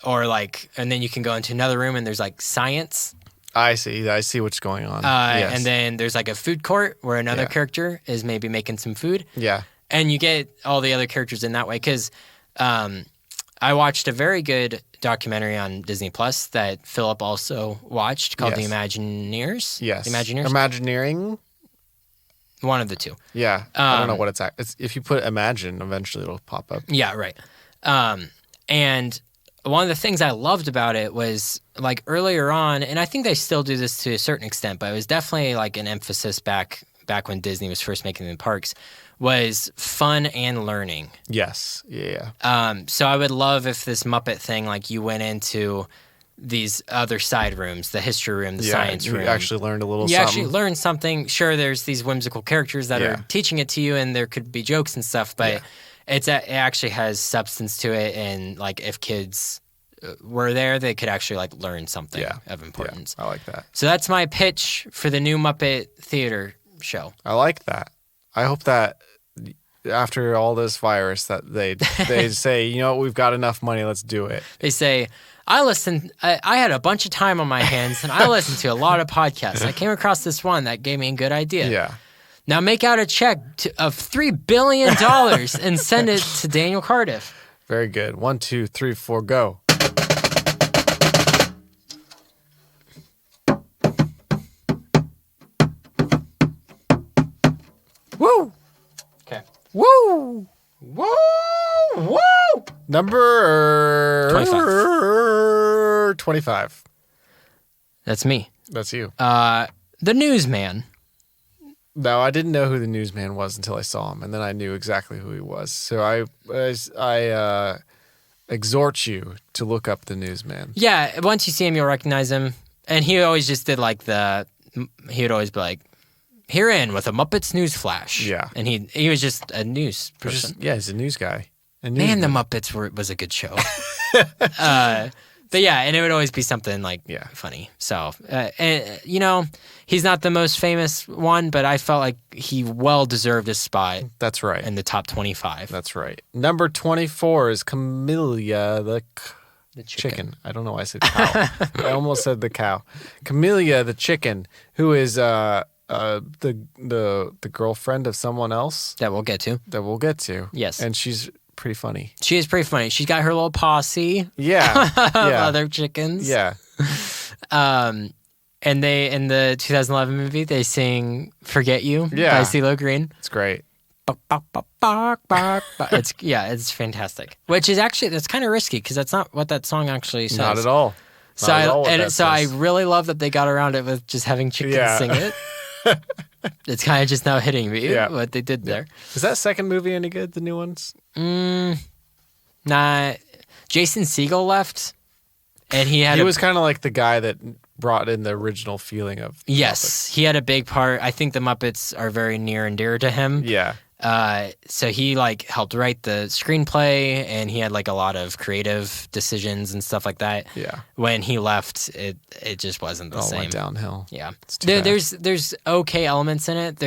Or like, and then you can go into another room and there's like science. I see what's going on. Yes. And then there's like a food court where another character is maybe making some food. Yeah. And you get all the other characters in that way. Because I watched a very good documentary on Disney Plus that Philip also watched called The Imagineers. Yes. The Imagineers? Imagineering? One of the two. Yeah. I don't know what it's at. If you put Imagine, eventually it'll pop up. Yeah, right. And one of the things I loved about it was like earlier on, and I think they still do this to a certain extent, but it was definitely like an emphasis back when Disney was first making the parks, was fun and learning. Yes. Yeah. So I would love if this Muppet thing, like you went into these other side rooms, the history room, the science room. You actually learned a little You something. actually learned something. Sure, there's these whimsical characters that are teaching it to you, and there could be jokes and stuff, but it actually has substance to it. And like if kids were there, they could actually like learn something of importance. I like that. So that's my pitch for the new Muppet Theater show. I like that. I hope that after all this virus that they say, you know, we've got enough money, let's do it. They say, I had a bunch of time on my hands and I listened to a lot of podcasts. I came across this one that gave me a good idea. Yeah. Now make out a check of $3 billion and send it to Daniel Cardiff. Very good. 1, 2, 3, 4, go. Woo! Okay. Woo! Woo! Woo! Number 25. That's me. That's you. The Newsman. No, I didn't know who the newsman was until I saw him, and then I knew exactly who he was. So I exhort you to look up the newsman. Yeah, once you see him, you'll recognize him. And he always just did like he would always be like, herein with a Muppets news flash. Yeah. And he was just a news person. He's a news guy. Man, the Muppets was a good show. But yeah, and it would always be something like funny. So, and, you know, he's not the most famous one, but I felt like he well deserved his spot. That's right. In the top 25. That's right. Number 24 is Camellia the chicken. I don't know why I said cow. I almost said the cow. Camellia the chicken, who is the girlfriend of someone else that we'll get to. Yes. And she's pretty funny. She is pretty funny. She's got her little posse. Yeah. Of other chickens. Yeah. And they, in the 2011 movie, they sing "Forget You" by CeeLo Green. It's great. It's fantastic. Which is actually, that's kind of risky because that's not what that song actually says. Not at all. So I really love that they got around it with just having chickens sing it. It's kind of just now hitting me what they did there. Is that second movie any good? The new ones? Nah. Jason Segel left, and he was kind of like the guy that brought in the original feeling of the Muppets. He had a big part. I think the Muppets are very near and dear to him. Yeah. So he like helped write the screenplay, and he had like a lot of creative decisions and stuff like that. Yeah. When he left, it just wasn't the same. Went downhill. Yeah. There's okay elements in it.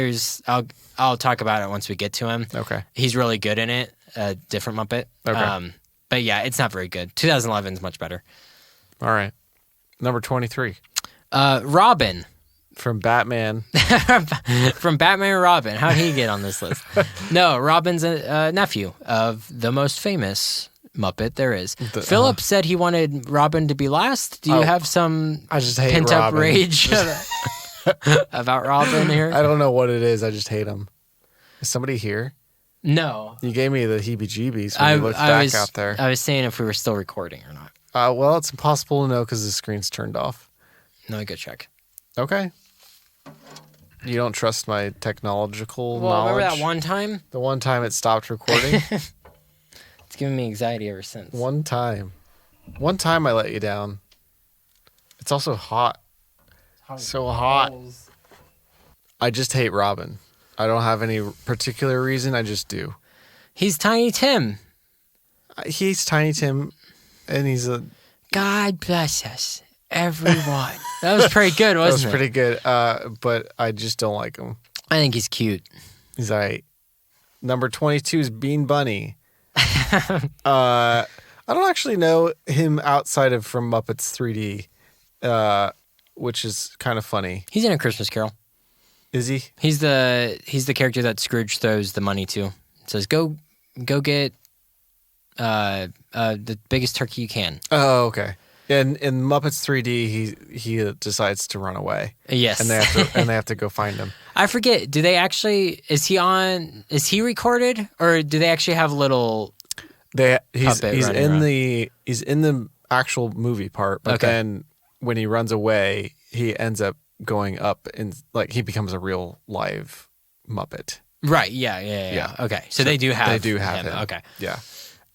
I'll talk about it once we get to him. Okay. He's really good in it. A different Muppet. Okay. But yeah, it's not very good. 2011 is much better. All right. Number 23. Robin. From Batman. From Batman and Robin. How'd he get on this list? No, Robin's a nephew of the most famous Muppet there is. Philip said he wanted Robin to be last. Do you have some pent-up rage about Robin here? I don't know what it is. I just hate him. Is somebody here? No. You gave me the heebie-jeebies when you looked back out there. I was saying if we were still recording or not. Well, it's impossible to know because the screen's turned off. Let me go check. Okay. You don't trust my technological knowledge? Remember that one time? The one time it stopped recording? It's given me anxiety ever since. One time. One time I let you down. It's also hot. So hot. I just hate Robin. I don't have any particular reason. I just do. He's Tiny Tim. He's Tiny Tim, and he's a... God bless us, everyone. That was pretty good, wasn't it? That was pretty good, but I just don't like him. I think he's cute. He's all right. Number 22 is Bean Bunny. I don't actually know him outside of from Muppets 3D, which is kind of funny. He's in A Christmas Carol. Is he? He's the character that Scrooge throws the money to. It says, go get the biggest turkey you can. Oh, okay. In Muppets 3D, he decides to run away. Yes, and they have to go find him. I forget. Do they actually? Is he recorded, or do they actually have little? He's in the actual movie part, but then when he runs away, he ends up going up and like he becomes a real live Muppet. Right. Yeah. Okay. So they do have him. Okay. Yeah.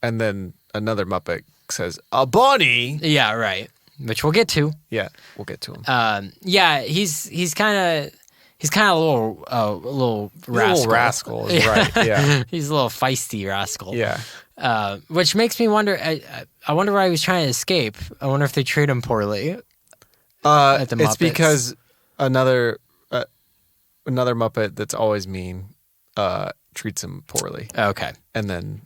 And then another Muppet says, "A bunny." Yeah. Right. Which we'll get to. Yeah, we'll get to him. Yeah. He's kind of He's kind of a little rascal. A little rascal, is right? Yeah, he's a little feisty rascal. yeah. Which makes me wonder. I wonder why he was trying to escape. I wonder if they treat him poorly. At the Muppets. It's because another Muppet that's always mean treats him poorly. Okay. And then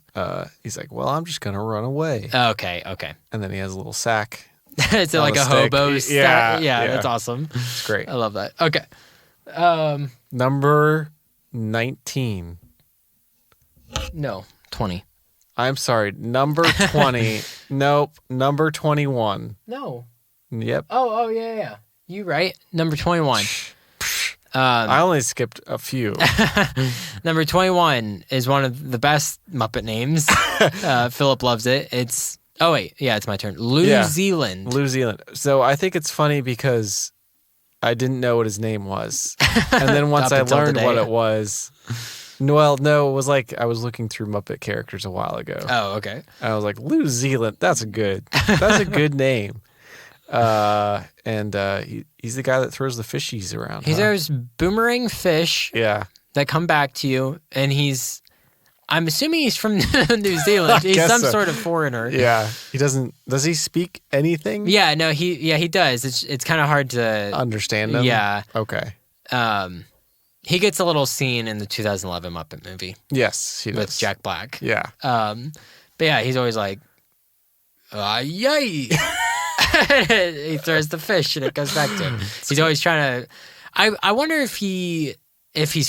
he's like, "Well, I'm just gonna run away." Okay. And then he has a little sack. Is it like a hobo? Yeah, yeah. That's awesome. It's great. I love that. Okay. Number 19. No, 20. I'm sorry. Number 20. Nope. Number 21. No. Yep. Oh, yeah. You right. Number 21. I only skipped a few. Number 21 is one of the best Muppet names. Philip loves it. It's it's my turn. New Zealand. New Zealand. So I think it's funny because I didn't know what his name was. And then once I learned what it was, well, no, it was like I was looking through Muppet Characters a while ago. Oh, okay. And I was like, New Zealand, that's a good name. And he's the guy that throws the fishies around. He throws boomerang fish that come back to you, and I'm assuming he's from New Zealand. He's some sort of foreigner. Yeah. Does he speak anything? Yeah, no, he does. It's kind of hard to understand him. Yeah. Okay. He gets a little scene in the 2011 Muppet movie. Yes, he does. With Jack Black. Yeah. But yeah, he's always like, yay. He throws the fish and it goes back to him. He's always trying to. I wonder if he's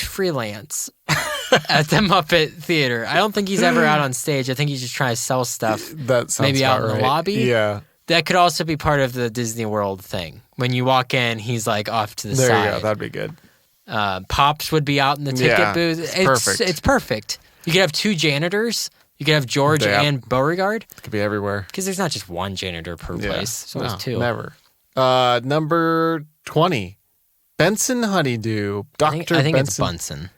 freelance at the Muppet Theater. I don't think he's ever out on stage. I think he's just trying to sell stuff. That sounds maybe out in right. the lobby. Yeah. That could also be part of the Disney World thing. When you walk in, he's like off to the side. There you go. That'd be good. Pops would be out in the ticket booth. It's perfect. You could have two janitors. You could have George and Beauregard. It could be everywhere. Because there's not just one janitor per place. There's always two. Never. Number 20. Benson Honeydew. Dr. I think Benson. it's Bunsen.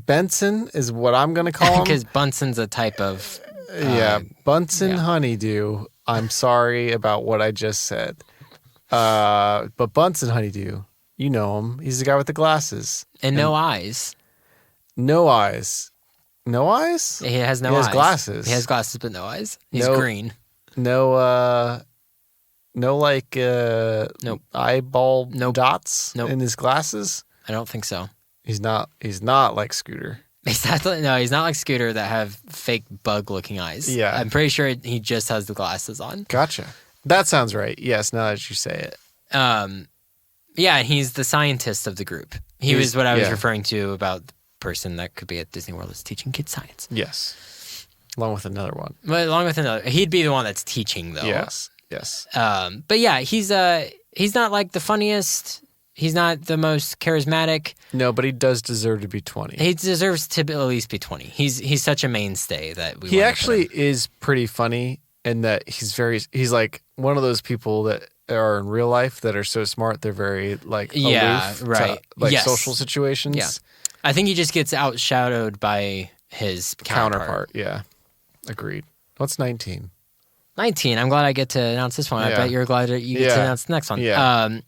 Benson is what I'm going to call him. Because Bunsen's a type of... Bunsen Honeydew. I'm sorry about what I just said. But Bunsen Honeydew, you know him. He's the guy with the glasses. And no eyes. No eyes. No eyes? He has no eyes. He has glasses. He has glasses, but no eyes. He's green. No, like, nope. eyeball dots in his glasses? I don't think so. He's not like Scooter. He's not like Scooter that have fake bug-looking eyes. Yeah. I'm pretty sure he just has the glasses on. Gotcha. That sounds right. Yes, now that you say it. Yeah, he's the scientist of the group. He was what I was referring to about the person that could be at Disney World that's teaching kids science. Yes. Along with another one. But along with another. He'd be the one that's teaching, though. Yes. But yeah, he's not like the funniest. He's not the most charismatic. No, but he does deserve to be 20. He deserves to at least be 20. He's such a mainstay that he actually is pretty funny in that he's like one of those people that are in real life that are so smart they're very like aloof right. to, social situations. Yeah. I think he just gets outshadowed by his counterpart. Yeah. Agreed. What's 19? 19. I'm glad I get to announce this one. I bet you're glad that you get to announce the next one. Yeah.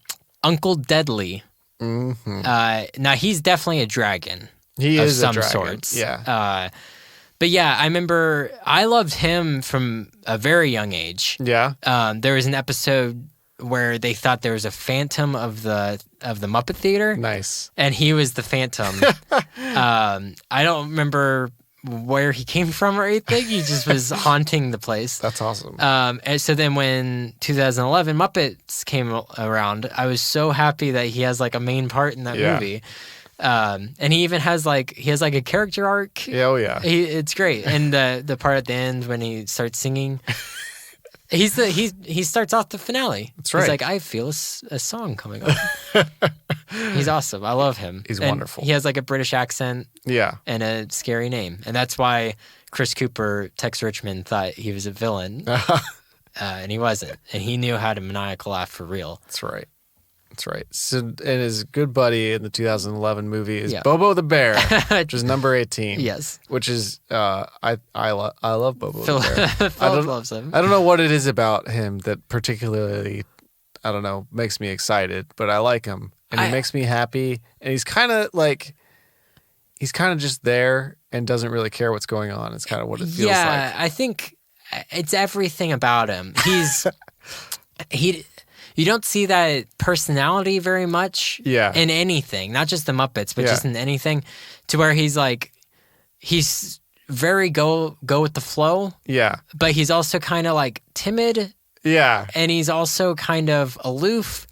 Uncle Deadly. Mm-hmm. Now, he's definitely a dragon. He is of some a dragon. sorts. Yeah. But yeah, I remember I loved him from a very young age. Yeah. There was an episode where they thought there was a phantom of the Muppet Theater. Nice. And he was the phantom. I don't remember where he came from or anything. He just was haunting the place. That's awesome. And so then when 2011 Muppets came around, I was so happy that he has like a main part in that movie. And he even has like a character arc. Yeah, oh yeah. It's great. And the part at the end when he starts singing, he starts off the finale. That's right. He's like, I feel a song coming up. He's awesome. I love him. He's wonderful. He has like a British accent. Yeah. And a scary name. And that's why Chris Cooper, Tex Richmond, thought he was a villain. And he wasn't. And he knew how to maniacal laugh for real. That's right. So, and his good buddy in the 2011 movie is Bobo the Bear, which is number 18. Yes. Which is, I love Bobo the Bear. Philip loves him. I don't know what it is about him that particularly I don't know, makes me excited, but I like him. And he makes me happy. And he's kind of like, he's kind of just there and doesn't really care what's going on. It's kind of what it feels like. Yeah, I think it's everything about him. You don't see that personality very much in anything, not just the Muppets, but just in anything, to where he's very go with the flow. Yeah. But he's also kind of like timid. Yeah. And he's also kind of aloof.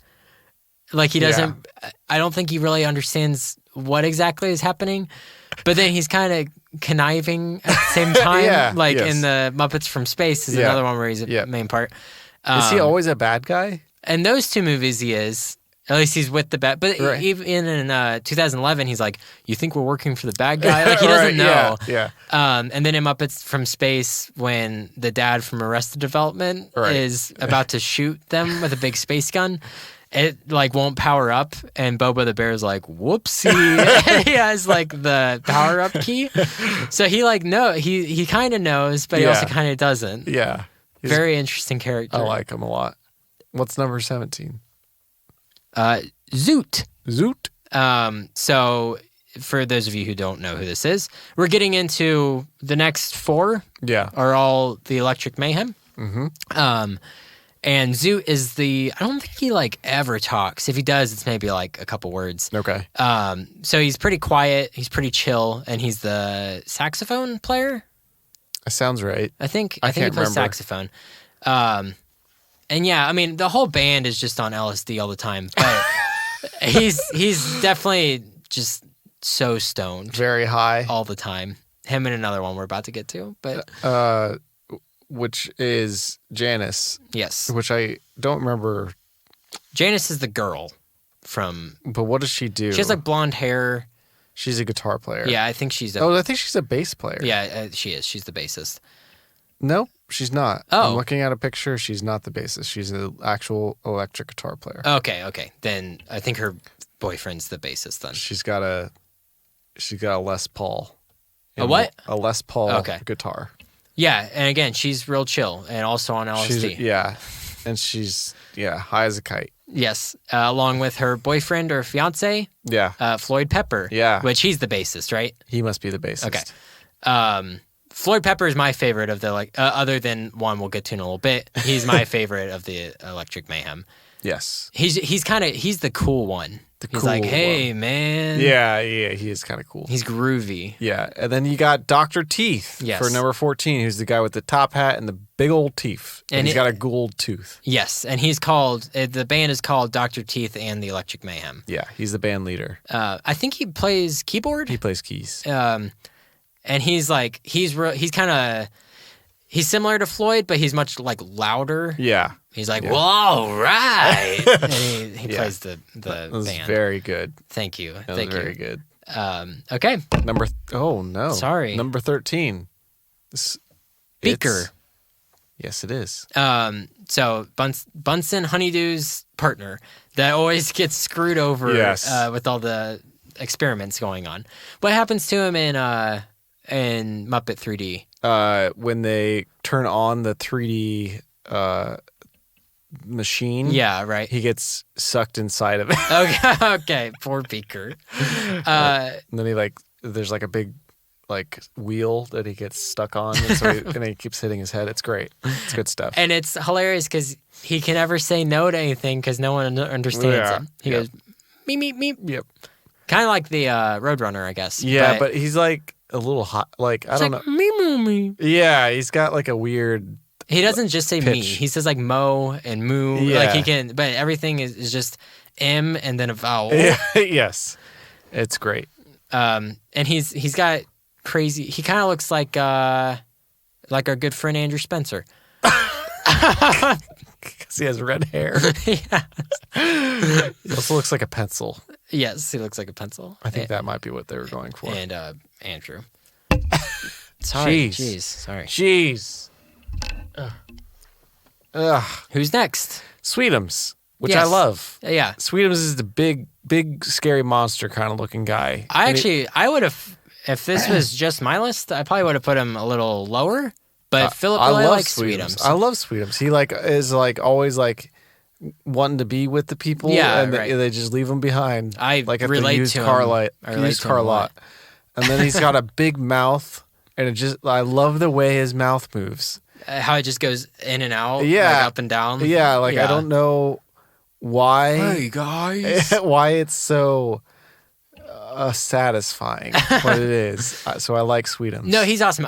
Like he doesn't, I don't think he really understands what exactly is happening. But then he's kind of conniving at the same time. In the Muppets from Space is another one where he's a main part. Is he always a bad guy? In those two movies, he is. At least he's with the bad. But even in 2011, he's like, "You think we're working for the bad guy?" Like he doesn't know. Yeah. And then in Muppets from Space, when the dad from Arrested Development is about to shoot them with a big space gun, it like won't power up, and Bobo the Bear is like, "Whoopsie!" He has like the power up key, so he like he kind of knows, but he also kind of doesn't. Yeah. Very interesting character. I like him a lot. What's number 17? Zoot. Zoot? So for those of you who don't know who this is, we're getting into the next 4. Yeah. Are all the Electric Mayhem. Mm-hmm. And Zoot is I don't think he like ever talks. If he does, it's maybe like a couple words. Okay. So he's pretty quiet. He's pretty chill. And he's the saxophone player. That sounds right. I think I he can't plays remember. saxophone. And yeah, I mean, the whole band is just on LSD all the time, but he's definitely just so stoned. Very high. All the time. Him and another one we're about to get to, but which is Janice. Yes. Which I don't remember. Janice is the girl from... But what does she do? She has like blonde hair. She's a guitar player. Yeah, I think she's I think she's a bass player. Yeah, she is. She's the bassist. No, she's not. Oh. I'm looking at a picture. She's not the bassist. She's an actual electric guitar player. Okay. Then I think her boyfriend's the bassist then. She's got a Les Paul. A what? A Les Paul guitar. Yeah, and again, she's real chill and also on LSD. And she's high as a kite. Yes, along with her boyfriend or fiance. Yeah. Floyd Pepper. Yeah. Which he's the bassist, right? He must be the bassist. Okay. Floyd Pepper is my favorite of the other than one we'll get to in a little bit. He's my favorite of the Electric Mayhem. Yes. He's the cool one. He's like, hey, man. Yeah, he is kind of cool. He's groovy. Yeah, and then you got Dr. Teeth for number 14, who's the guy with the top hat and the big old teeth. And he's got a gold tooth. Yes, and he's called, the band is called Dr. Teeth and the Electric Mayhem. Yeah, he's the band leader. I think he plays keyboard. He plays keys. And he's like, he's similar to Floyd, but he's much like louder. Yeah. He's like, well, all right. And he plays the that band. Very good. Thank you. That was very good. Okay. Oh, no. Sorry. Number 13. Beaker. Yes, it is. So Bunsen Honeydew's partner that always gets screwed over with all the experiments going on. What happens to him in Muppet 3D? When they turn on the 3D machine. Yeah, right. He gets sucked inside of it. Okay. Poor Beaker. And then there's like a big wheel that he gets stuck on, and he keeps hitting his head. It's great. It's good stuff. And it's hilarious because he can never say no to anything because no one understands him. He goes, meep, meep, meep. Yep. Kind of like the Roadrunner, I guess. Yeah, but he's like a little hot. Like, I don't know. Me, moo, me. Yeah, he's got like a weird... He doesn't just say pitch. me. He says like mo and moo. Yeah. Like he can, but everything is just M and then a vowel. Yes. It's great. And he's got crazy, he kind of looks like our good friend Andrew Spencer. Because he has red hair. Yeah. He also looks like a pencil. Yes, he looks like a pencil. I think that might be what they were going for. And Andrew. Sorry. Jeez. Sorry. Jeez. Ugh. Who's next? Sweetums, which I love. Yeah. Sweetums is the big, scary monster kind of looking guy. I would have, if this was just my list, I probably would have put him a little lower. But Philip really likes Sweetums. I love Sweetums. He is always wanting to be with the people, Yeah, and right. they just leave them behind. I like at relate the used to car him. lot, I relate used to him car a lot. lot, and then he's got a big mouth, and I love the way his mouth moves. How it just goes in and out, Yeah. like up and down. Yeah, like I don't know why. Hey guys. Why it's so satisfying, but it is. So I like Sweetums. No, he's awesome.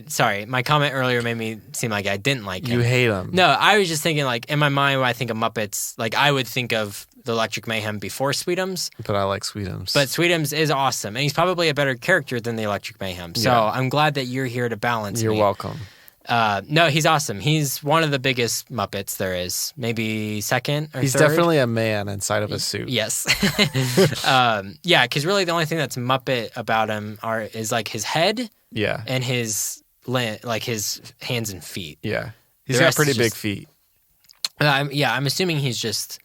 Sorry, my comment earlier made me seem like I didn't like him. You hate him. No, I was just thinking, like, in my mind, when I think of Muppets, like, I would think of the Electric Mayhem before Sweetums. But I like Sweetums. But Sweetums is awesome, and he's probably a better character than the Electric Mayhem. So Yeah. I'm glad that you're here to balance You're me. welcome. No, he's awesome. He's one of the biggest Muppets there is. Maybe second or He's third. definitely a man inside of a suit. Yes. Yeah, because really the only thing that's Muppet about him is like his head Yeah. and his like his hands and feet. Yeah. He's The got rest pretty is big just- feet. I'm assuming he's just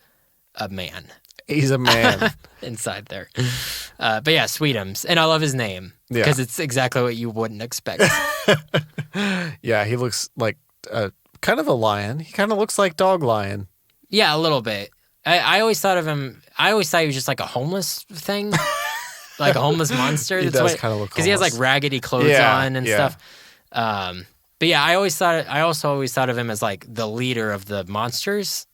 a man He's a man. inside there. But yeah, Sweetums. And I love his name Yeah. because it's exactly what you wouldn't expect. Yeah, he looks like kind of a lion. He kind of looks like Dog Lion. Yeah, a little bit. I always thought of him, I always thought he was just like a homeless thing, like a homeless monster. He does kind of look because he has like homeless. raggedy clothes Yeah, on and yeah. stuff. But yeah, I also always thought of him as like the leader of the monsters.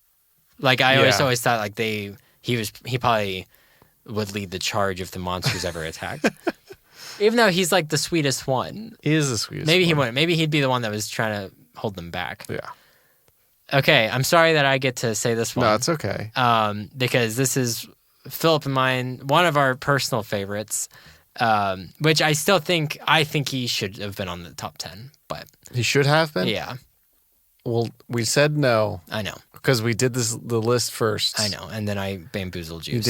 Like I Yeah. always thought like he probably would lead the charge if the monsters ever attacked. Even though he's like the sweetest one. He is the sweetest. Maybe he one. wouldn't. Maybe he'd be the one that was trying to hold them back. Yeah. Okay, I'm sorry that I get to say this one. No, it's okay. Because this is Philip and mine, one of our personal favorites, which I think he should have been on the top 10. But He should have been. yeah, Well, we said no I know, because we did the list first. I know. And then I bamboozled you. You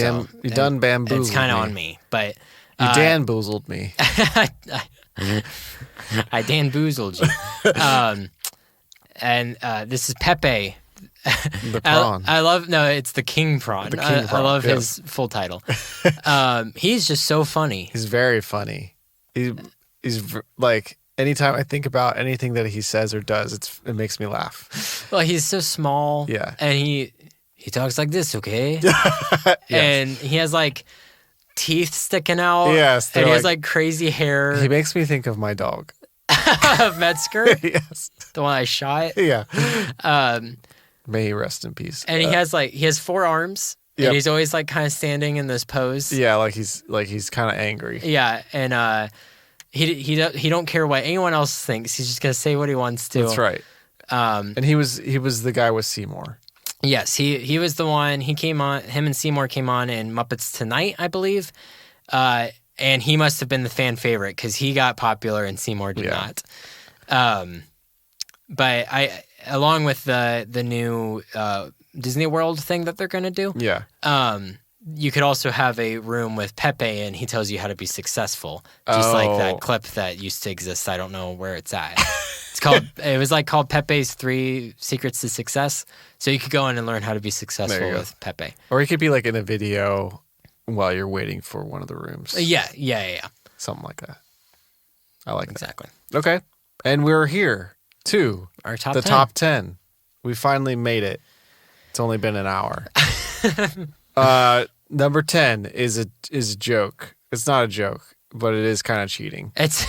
done bamboozled. It's kind of on me, but You Dan-boozled me. I Dan-boozled you. And this is Pepe. The prawn. I love it's the king prawn. The king I prawn, love yeah. his full title. He's just so funny. He's very funny. Like anytime I think about anything that he says or does, it makes me laugh. Well, he's so small. Yeah. And he talks like this, okay? Yes. And he has like teeth sticking out. Yes, And he they're has like crazy hair. He makes me think of my dog. Of Metzger, Yes. the one I shot. Yeah. Um, May he rest in peace. and he has 4 arms. Yep. And he's always like kind of standing in this pose. Yeah, like he's kind of angry. Yeah, and he don't care what anyone else thinks. He's just gonna say what he wants to. That's right. And he was the guy with Seymour. Yes, he was the one. He came on. Him and Seymour came on in Muppets Tonight, I believe. And he must have been the fan favorite because he got popular and Seymour did Yeah. not. But along with the new Disney World thing that they're gonna do, Yeah. you could also have a room with Pepe and he tells you how to be successful, just like that Oh. clip that used to exist. I don't know where it's at. It was called Pepe's 3 Secrets to Success. So you could go in and learn how to be successful There you go. with Pepe. Or he could be like in a video while you're waiting for one of the rooms. Yeah. Something like that. I like Exactly. that. Okay. And we're here too. Our top The 10. top 10. We finally made it. It's only been an hour. Number 10 is a joke. It's not a joke, but it is kind of cheating. It's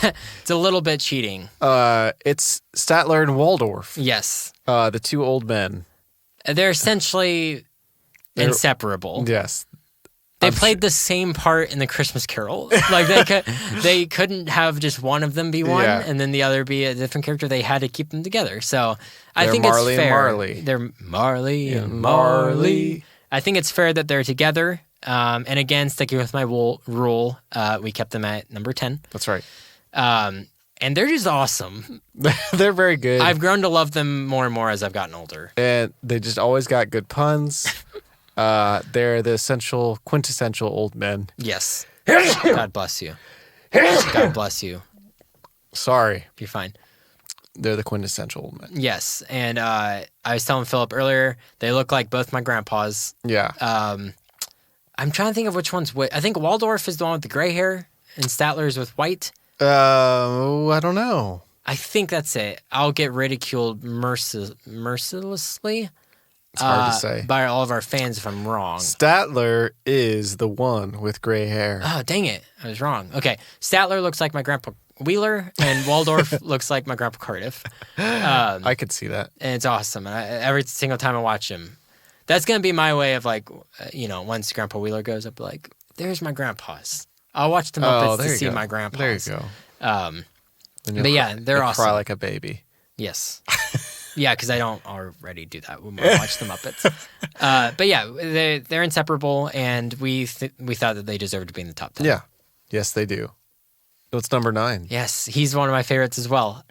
a little bit cheating. It's Statler and Waldorf, Yes. the 2 old men. They're essentially inseparable. Yes. They played the same part in the Christmas Carol. Like they couldn't have just one of them be one Yeah. and then the other be a different character. They had to keep them together. So I They're think Marley it's and fair. Marley. They're Marley and Marley. Marley. I think it's fair that they're together. And again, sticking with my rule, we kept them at number 10. That's right. And they're just awesome. They're very good. I've grown to love them more and more as I've gotten older. And they just always got good puns. They're the quintessential old men. Yes. God bless you. God bless you. Sorry. You're fine. They're the quintessential old men. Yes. And I was telling Philip earlier, they look like both my grandpas. Yeah. I'm trying to think of which one's which. I think Waldorf is the one with the gray hair and Statler's with white. I don't know. I think that's it. I'll get ridiculed mercilessly. It's hard to say. By all of our fans if I'm wrong. Statler is the one with gray hair. Oh, dang it. I was wrong. Okay. Statler looks like my grandpa Wheeler, and Waldorf looks like my grandpa Cardiff. I could see that. And it's awesome. And every single time I watch him, that's going to be my way of like, once Grandpa Wheeler goes up, like, there's my grandpa's. I'll watch the Muppets to see my grandpa's. There you go. But yeah, they're awesome. Cry like a baby. Yes. Yeah, because I don't already do that when I watch the Muppets. But yeah, they're inseparable, and we thought that they deserved to be in the top 10. Yeah. Yes, they do. What's number 9? Yes, he's one of my favorites as well.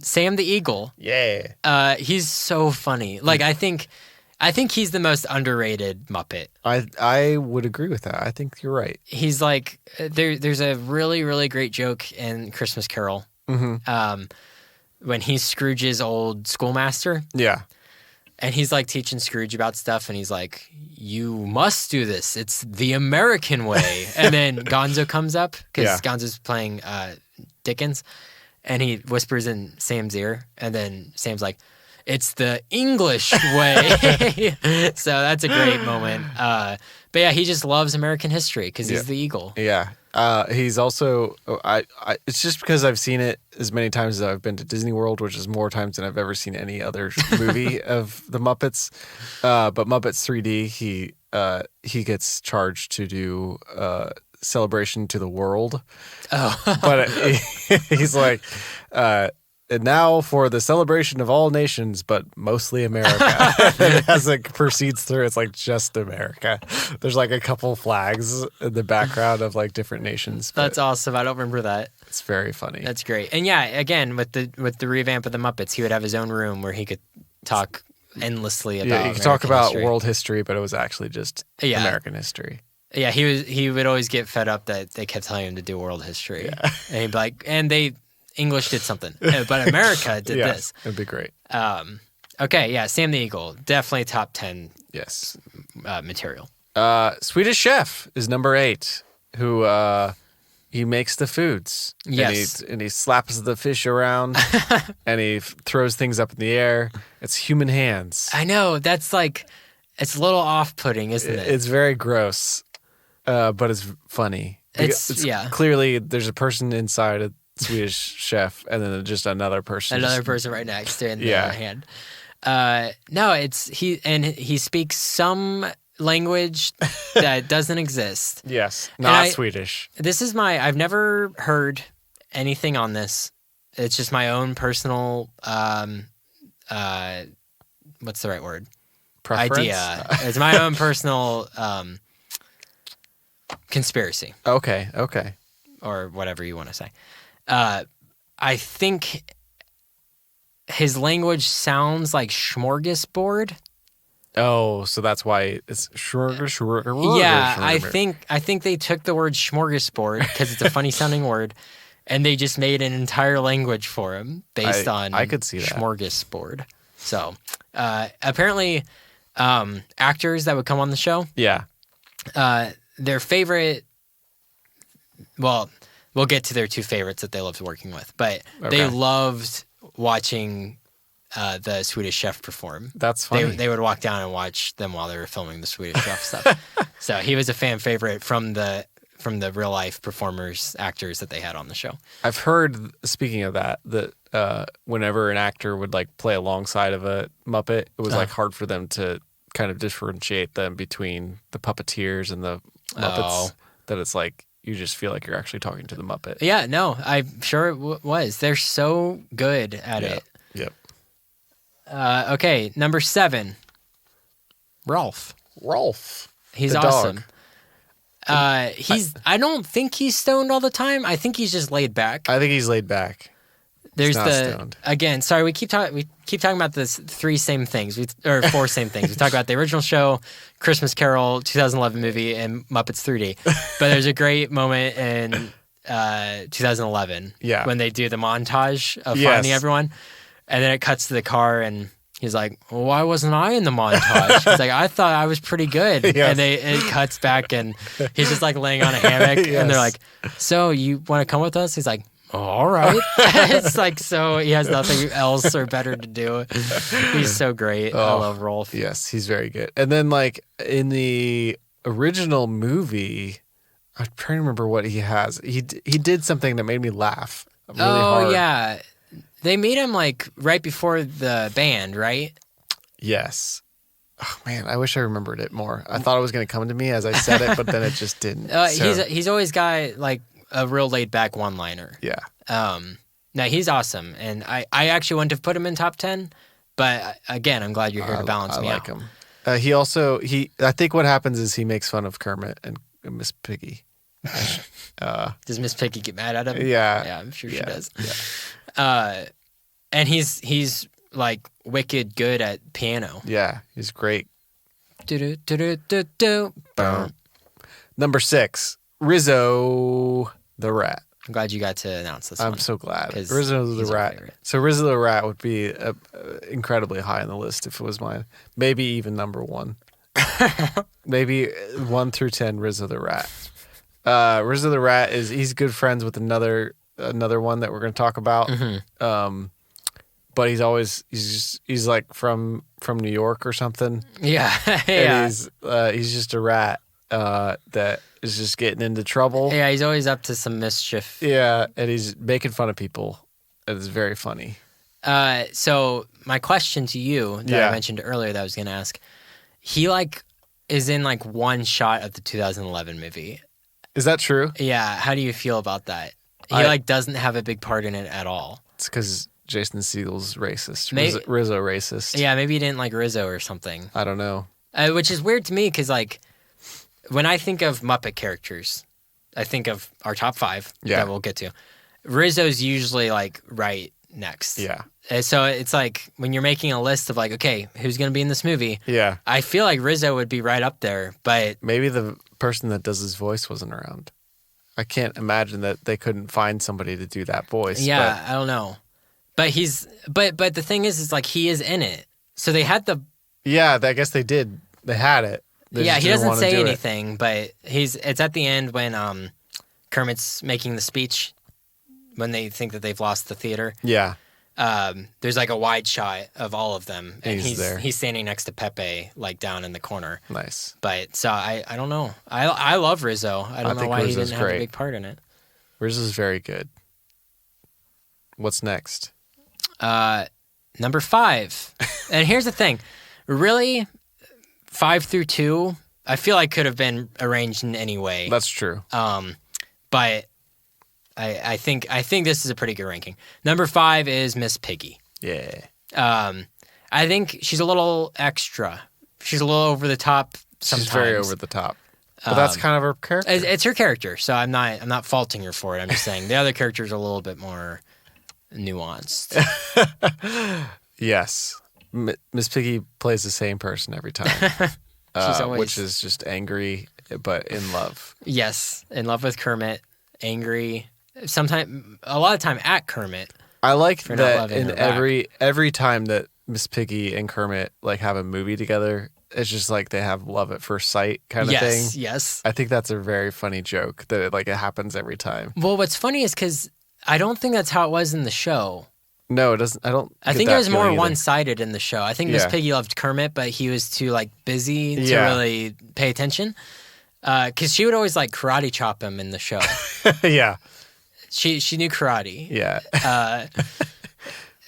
Sam the Eagle. Yeah. He's so funny. Like, I think he's the most underrated Muppet. I would agree with that. I think you're right. He's like, there's a really, really great joke in Christmas Carol. Mm-hmm. When he's Scrooge's old schoolmaster. Yeah. And he's like teaching Scrooge about stuff, and he's like, you must do this. It's the American way. And then Gonzo comes up, because Gonzo's playing Dickens, and he whispers in Sam's ear, and then Sam's like, it's the English way. So that's a great moment. But yeah, he just loves American history because he's the Eagle. Yeah. He's also, it's just because I've seen it as many times as I've been to Disney World, which is more times than I've ever seen any other movie of the Muppets. But Muppets 3D, he gets charged to do Celebration to the World. Oh. But he's like, and now for the celebration of all nations, but mostly America. And as it proceeds through, it's like just America. There's like a couple flags in the background of like different nations. That's awesome. I don't remember that. It's very funny. That's great. And yeah, again, with the revamp of the Muppets, he would have his own room where he could talk endlessly about he could talk about world history, but it was actually just American history. Yeah, he would always get fed up that they kept telling him to do world history. Yeah. And he'd be like, English did something, but America did this. It'd be great. Okay, yeah, Sam the Eagle, definitely top 10 material. Swedish Chef is number 8, who he makes the foods. Yes. And he slaps the fish around, and he throws things up in the air. It's human hands. I know, that's like, it's a little off-putting, isn't it? It's very gross, but it's funny. It's clearly there's a person inside a Swedish Chef, and then just another person. Another person right next to it in the other hand. No, he speaks some language that doesn't exist. Yes, not Swedish. This is I've never heard anything on this. It's just my own personal, what's the right word? Preference? Idea. It's my own personal conspiracy. Okay. Or whatever you want to say. I think his language sounds like smorgasbord. Oh, so that's why it's Yeah, I think they took the word smorgasbord because it's a funny sounding word, and they just made an entire language for him based on I could see that. Smorgasbord. So apparently, actors that would come on the show, their favorite, well, we'll get to their 2 favorites that they loved working with, but they loved watching the Swedish Chef perform. That's funny. They would walk down and watch them while they were filming the Swedish Chef stuff. So he was a fan favorite from the real life performers, actors that they had on the show. I've heard, speaking of that whenever an actor would like play alongside of a Muppet, it was like hard for them to kind of differentiate them between the puppeteers and the Muppets. That it's like, you just feel like you're actually talking to the Muppet. Yeah, no, I'm sure it was. They're so good at it. Yep. Okay, number 7. Rolf. He's the awesome. Dog. I don't think he's stoned all the time. I think he's just laid back. I think he's laid back. There's stoned. Again, sorry, we keep talking about this 4 same things. We talk about the original show, Christmas Carol, 2011 movie, and Muppets 3D. But there's a great moment in 2011 when they do the montage of finding everyone, and then it cuts to the car, and he's like, well, why wasn't I in the montage? He's like, I thought I was pretty good. And it cuts back, and he's just like laying on a hammock, and they're like, so you want to come with us? He's like, all right. It's like, so he has nothing else or better to do. He's so great. I love Rolf. Yes, he's very good. And then like in the original movie, I'm trying to remember what he has. He did something that made me laugh really hard. Oh, yeah. They meet him like right before the band, right? Yes. Oh, man, I wish I remembered it more. I thought it was going to come to me as I said it, but then it just didn't. He's always got like a real laid back one liner. Yeah. No, he's awesome, and I actually wouldn't have put him in top 10, but again, I'm glad you're here to balance me out. I like him. I think what happens is he makes fun of Kermit and Miss Piggy. Does Miss Piggy get mad at him? Yeah, I'm sure she does. Yeah. And he's like wicked good at piano. Yeah, he's great. Do do do do do. Boom. Number 6, Rizzo the Rat. I'm glad you got to announce this one. I'm so glad. 'cause Rizzo he's the our Rat. favorite. So Rizzo the Rat would be incredibly high on the list if it was mine. Maybe even number 1. Maybe 1 through 10, Rizzo the Rat. Rizzo the Rat he's good friends with another one that we're going to talk about. Mm-hmm. But he's like from New York or something. Yeah. And he's just a rat that is just getting into trouble. Yeah, he's always up to some mischief. Yeah, and he's making fun of people. It's very funny. So my question to you that I mentioned earlier that I was going to ask, he like is in like one shot of the 2011 movie. Is that true? Yeah. How do you feel about that? He doesn't have a big part in it at all. It's because Jason Segel's racist. Maybe, Rizzo racist. Yeah, maybe he didn't like Rizzo or something. I don't know. Which is weird to me because like when I think of Muppet characters, I think of our top 5 that we'll get to. Rizzo's usually like right next. Yeah. So it's like when you're making a list of like, okay, who's going to be in this movie? Yeah. I feel like Rizzo would be right up there, but maybe the person that does his voice wasn't around. I can't imagine that they couldn't find somebody to do that voice. Yeah, I don't know. But but the thing is like he is in it. So they had the Yeah, I guess they did. They had it. They he doesn't say anything, but it's at the end when Kermit's making the speech when they think that they've lost the theater. Yeah. There's like a wide shot of all of them, and he's there. He's standing next to Pepe, like down in the corner. Nice. But so I don't know. I love Rizzo. I don't know why Rizzo's he didn't have great. a big part in it. Rizzo's very good. What's next? Number 5, and here's the thing, really, 5 through 2, I feel like could have been arranged in any way. That's true. But I think this is a pretty good ranking. Number 5 is Miss Piggy. Yeah. I think she's a little extra. She's a little over the top sometimes. She's very over the top. But that's kind of her character. It's her character, so I'm not faulting her for it. I'm just saying the other characters are a little bit more nuanced. Yes. Miss Piggy plays the same person every time. She's always... which is just angry, but in love. Yes, in love with Kermit, angry. Sometimes, a lot of time at Kermit. I like for that not loving in her every time that Miss Piggy and Kermit like have a movie together, it's just like they have love at first sight kind of thing. Yes. I think that's a very funny joke that it happens every time. Well, what's funny is because I don't think that's how it was in the show. No, it doesn't. I think it was more one-sided in the show. I think Miss Piggy loved Kermit, but he was too busy to really pay attention. Because she would always karate chop him in the show. Yeah. She knew karate. Yeah.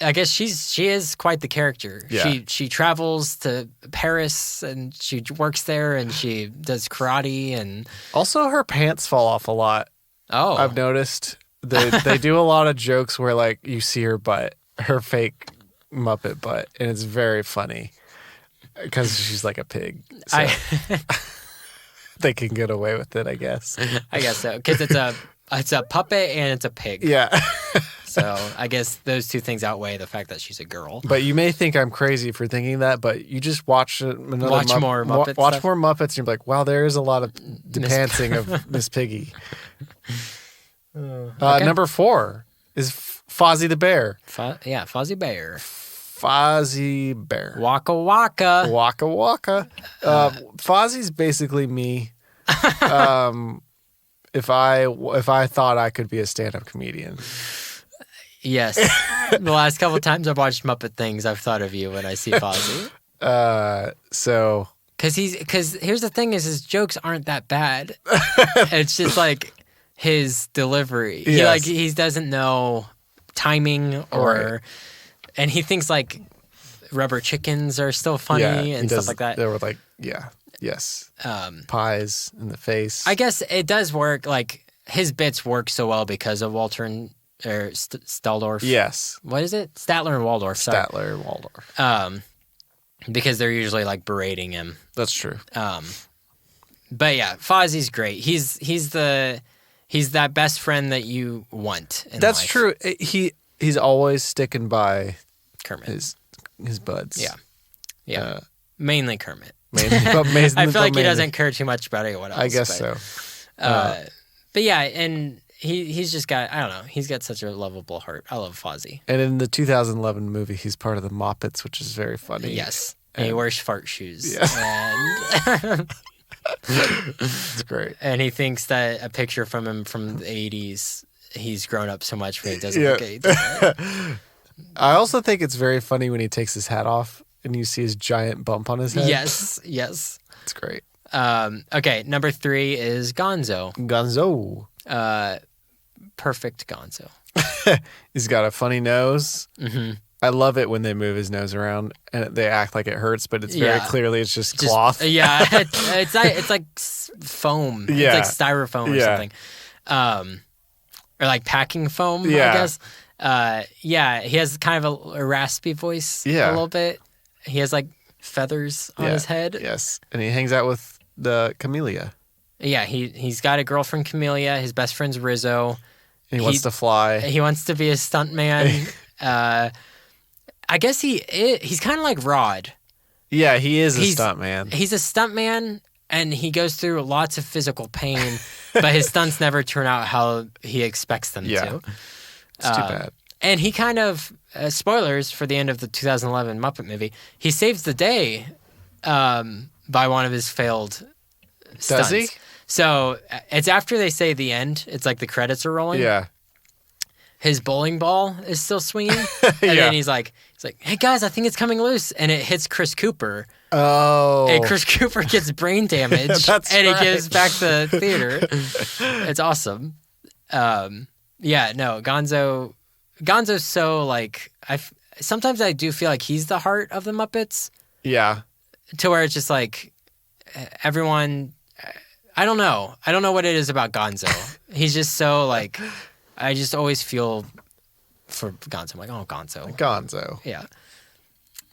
I guess she is quite the character. Yeah. She travels to Paris and she works there and she does karate and Also, her pants fall off a lot. Oh, I've noticed they do a lot of jokes where you see her butt, her fake Muppet butt, and it's very funny because she's like a pig. So they can get away with it, I guess. I guess so because it's a puppet and it's a pig. Yeah. So I guess those two things outweigh the fact that she's a girl. But you may think I'm crazy for thinking that, but you just watch more Muppets. Watch more Muppets, and you're like, wow, there is a lot of pantsing of Miss Piggy. Okay. Number 4 is Fozzie the Bear. Fozzie Bear. Fozzie Bear. Waka Waka. Waka Waka. Fozzie's basically me. if I thought I could be a stand-up comedian. Yes. The last couple of times I've watched Muppet Things, I've thought of you when I see Fozzie. So because here's the thing: is his jokes aren't that bad. It's just like his delivery. Yes. He doesn't know timing Right. and he thinks like rubber chickens are still funny and stuff like that. They were like, yes, pies in the face. I guess it does work. Like his bits work so well because of Walter or Staldorf. Yes, What is it? Statler and Waldorf. Sorry. Statler and Waldorf. Because they're usually like berating him. That's true. But yeah, Fozzie's great. He's that best friend that you want in That's life. true. He's always sticking by Kermit. his buds. Yeah. Mainly Kermit. Mainly, I feel like he doesn't care too much about anyone else. I guess so. But yeah, and he's just got, I don't know, he's got such a lovable heart. I love Fozzie. And in the 2011 movie, he's part of the Muppets, which is very funny. Yes. And he wears fart shoes. Yeah. And It's great. and he thinks that a picture from him from the 80s, he's grown up so much, but he doesn't look anything. Right? I also think it's very funny when he takes his hat off and you see his giant bump on his head. Yes. It's great. Okay, number 3 is Gonzo. Gonzo. Perfect Gonzo. He's got a funny nose. Mm-hmm. I love it when they move his nose around and they act like it hurts, but it's very clearly it's just cloth. Yeah, it's like foam. Yeah. It's like styrofoam or something. Or like packing foam, I guess. Yeah, he has kind of a raspy voice a little bit. He has like feathers on his head. Yes, and he hangs out with the Camellia. Yeah, he's got a girlfriend, Camellia. His best friend's Rizzo. He wants to fly. He wants to be a stuntman. I guess he's kind of like Rod. Yeah, he is a stuntman. He's a stuntman, and he goes through lots of physical pain, but his stunts never turn out how he expects them to. It's too bad. And he kind of, spoilers for the end of the 2011 Muppet movie, he saves the day by one of his failed stunts. Does he? So it's after they say the end. It's like the credits are rolling. Yeah. His bowling ball is still swinging. And then he's like, hey guys, I think it's coming loose. And it hits Chris Cooper. Oh. And Chris Cooper gets brain damage. That's and right. he gives back the theater. It's awesome. Yeah, no, Gonzo's so like, sometimes I do feel like he's the heart of the Muppets. Yeah. To where it's just like everyone, I don't know what it is about Gonzo. He's just so like, I just always feel for Gonzo. I'm like, oh, Gonzo. Gonzo. Yeah.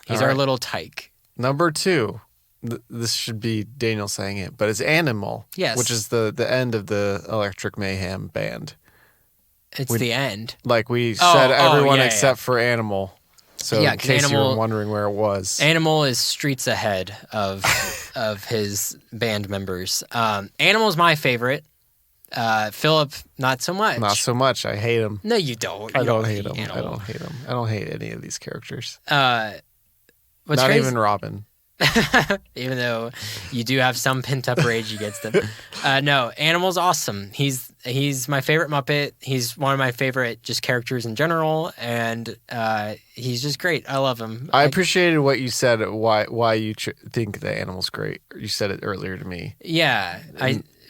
He's All our right. little tyke. Number 2. This should be Daniel saying it, but it's Animal. Yes. Which is the end of the Electric Mayhem band. It's the end. Like we said, everyone yeah, except for Animal. So Yeah, in case you Animal- were wondering where it was. Animal is streets ahead of his band members. Animal's my favorite. Philip, not so much. Not so much. I hate him. No, you don't. I You don't hate him. Animal. I don't hate him. I don't hate any of these characters. What's Not crazy, even Robin. even though you do have some pent up rage against him. No, Animal's awesome. He's my favorite Muppet. He's one of my favorite just characters in general, and he's just great. I love him. I appreciated what you said. Why you think the Animal's great. You said it earlier to me. Yeah.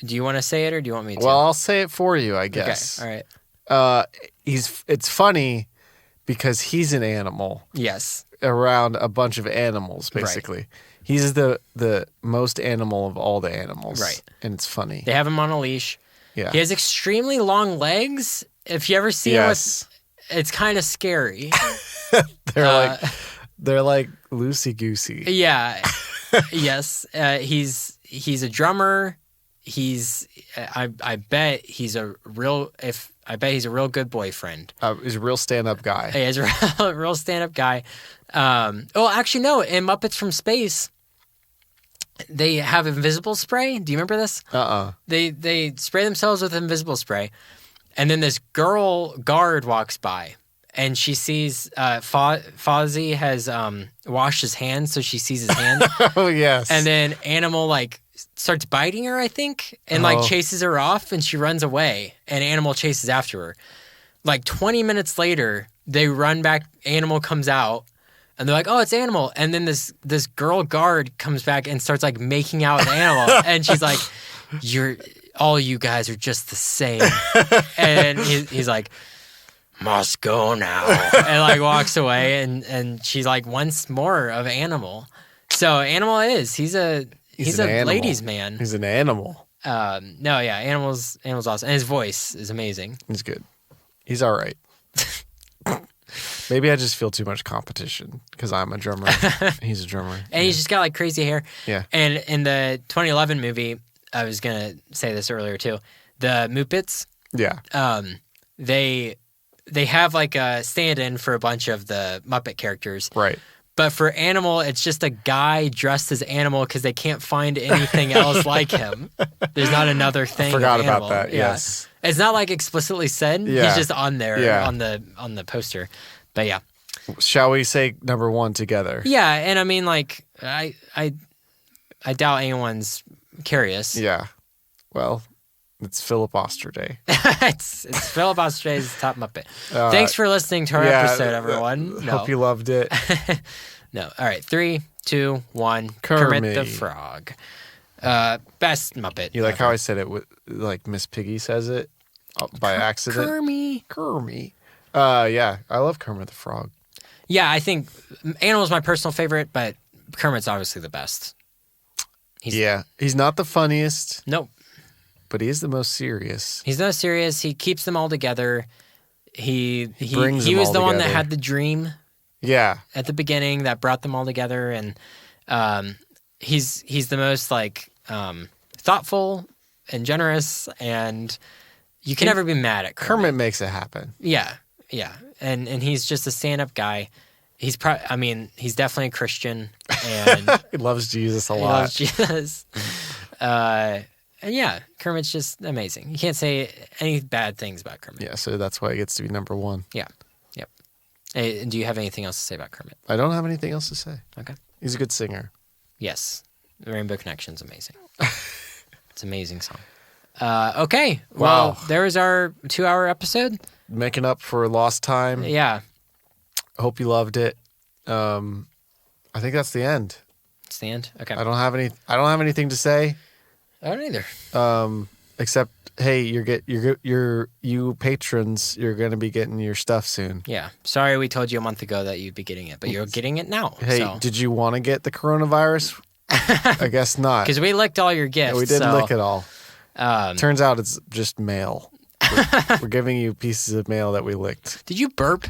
Do you want to say it or do you want me to? Well, I'll say it for you, I guess. Okay. All right. It's funny because he's an animal Yes. around a bunch of animals, basically. Right. He's the most animal of all the animals. Right. And it's funny. They have him on a leash. Yeah. He has extremely long legs. If you ever see him Yes. it's kind of scary. They're like loosey goosey. Yeah. Yes. He's a drummer. I bet he's a real good boyfriend. He's a real stand-up guy. He's a real stand-up guy. Oh, actually, no. In Muppets from Space, they have invisible spray. Do you remember this? They spray themselves with invisible spray, and then this girl guard walks by, and she sees Fozzie has washed his hands, so she sees his hands. Oh yes. And then Animal like starts biting her, I think, and like chases her off, and she runs away, and Animal chases after her. Like 20 minutes later, they run back. Animal comes out, and they're like, "Oh, it's Animal!" And then this girl guard comes back and starts like making out with Animal, and she's like, all you guys are just the same." And he's like, "Must go now," and like walks away, and she's like, "Once more of Animal." So Animal he's a ladies' man. He's an animal. No, yeah, Animal's awesome, and his voice is amazing. He's good. He's all right. Maybe I just feel too much competition because I'm a drummer. He's a drummer. And he's just got like crazy hair. Yeah. And in the 2011 movie, I was going to say this earlier too, the Muppets. Yeah. They have like a stand-in for a bunch of the Muppet characters. Right. But for Animal, it's just a guy dressed as Animal because they can't find anything else like him. There's not another thing. I forgot of about Animal. that. Yeah. Yes. It's not like explicitly said. Yeah. He's just on there Yeah. on the poster. But yeah. Shall we say number one together? Yeah, and I mean like I doubt anyone's curious. Yeah. Well, it's Philip Osterday. it's Philip Ostraday's Top Muppet. Thanks for listening to our episode, everyone. Hope you loved it. No. All right. 3, 2, 1. Kermit the Frog. Best Muppet. You like ever. how I said it with, like Miss Piggy says it by accident? Kermit. Yeah, I love Kermit the Frog. Yeah, I think Animal's my personal favorite, but Kermit's obviously the best. He's not the funniest. Nope. But he is the most serious. He's not serious. He keeps them all together. He brings them was all the one that together. had the dream Yeah. at the beginning that brought them all together, and he's the most like thoughtful and generous, and you can never be mad at Kermit. Kermit makes it happen. Yeah, and he's just a stand-up guy. He's he's definitely a Christian, and He loves Jesus a he lot. loves Jesus. And yeah, Kermit's just amazing. You can't say any bad things about Kermit. Yeah, so that's why he gets to be number one. Yeah. Yep. Hey, do you have anything else to say about Kermit? I don't have anything else to say. Okay. He's a good singer. Yes. The Rainbow Connection's amazing. It's an amazing song. Okay. Wow. Well, there was our 2-hour episode. Making up for lost time. Yeah. Hope you loved it. I think that's the end. It's the end. Okay. I don't have anything to say. I don't either. Except, hey, you patrons, you're gonna be getting your stuff soon. Yeah. Sorry we told you a month ago that you'd be getting it, but you're getting it now. Hey, did you want to get the coronavirus? I guess not. Because we licked all your gifts. Yeah, we didn't lick it all. Um, Turns out it's just mail. We're giving you pieces of mail that we licked. Did you burp?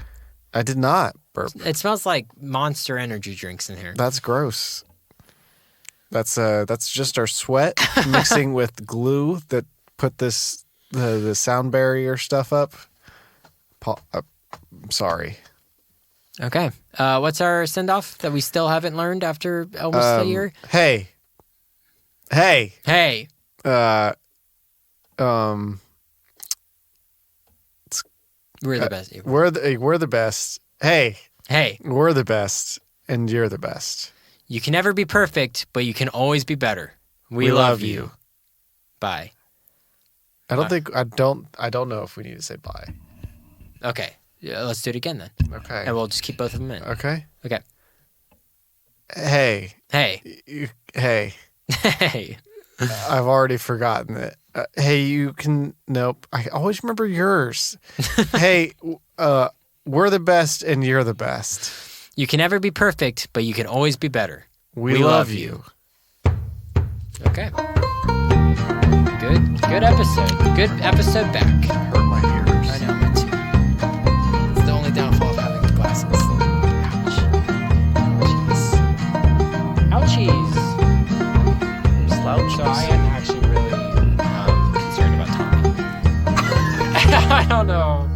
I did not burp. It smells like Monster energy drinks in here. That's gross. That's just our sweat mixing with glue that put the sound barrier stuff up. I'm sorry. Okay. What's our send-off that we still haven't learned after almost a year? Hey. We're the best. We're the best. Hey, we're the best, and you're the best. You can never be perfect, but you can always be better. We love you. Bye. I don't know if we need to say bye. Okay. Yeah, let's do it again then. Okay. And we'll just keep both of them in. Okay. Okay. Hey. Hey. I've already forgotten it. Hey, you can. Nope. I always remember yours. Hey, we're the best, and you're the best. You can never be perfect, but you can always be better. We love you. Okay. Good episode. Good episode back. Hurt my ears. I know, me too. It's the only downfall of having the glasses. Ouchies. Slouch. So I am actually really concerned about Tommy. I don't know.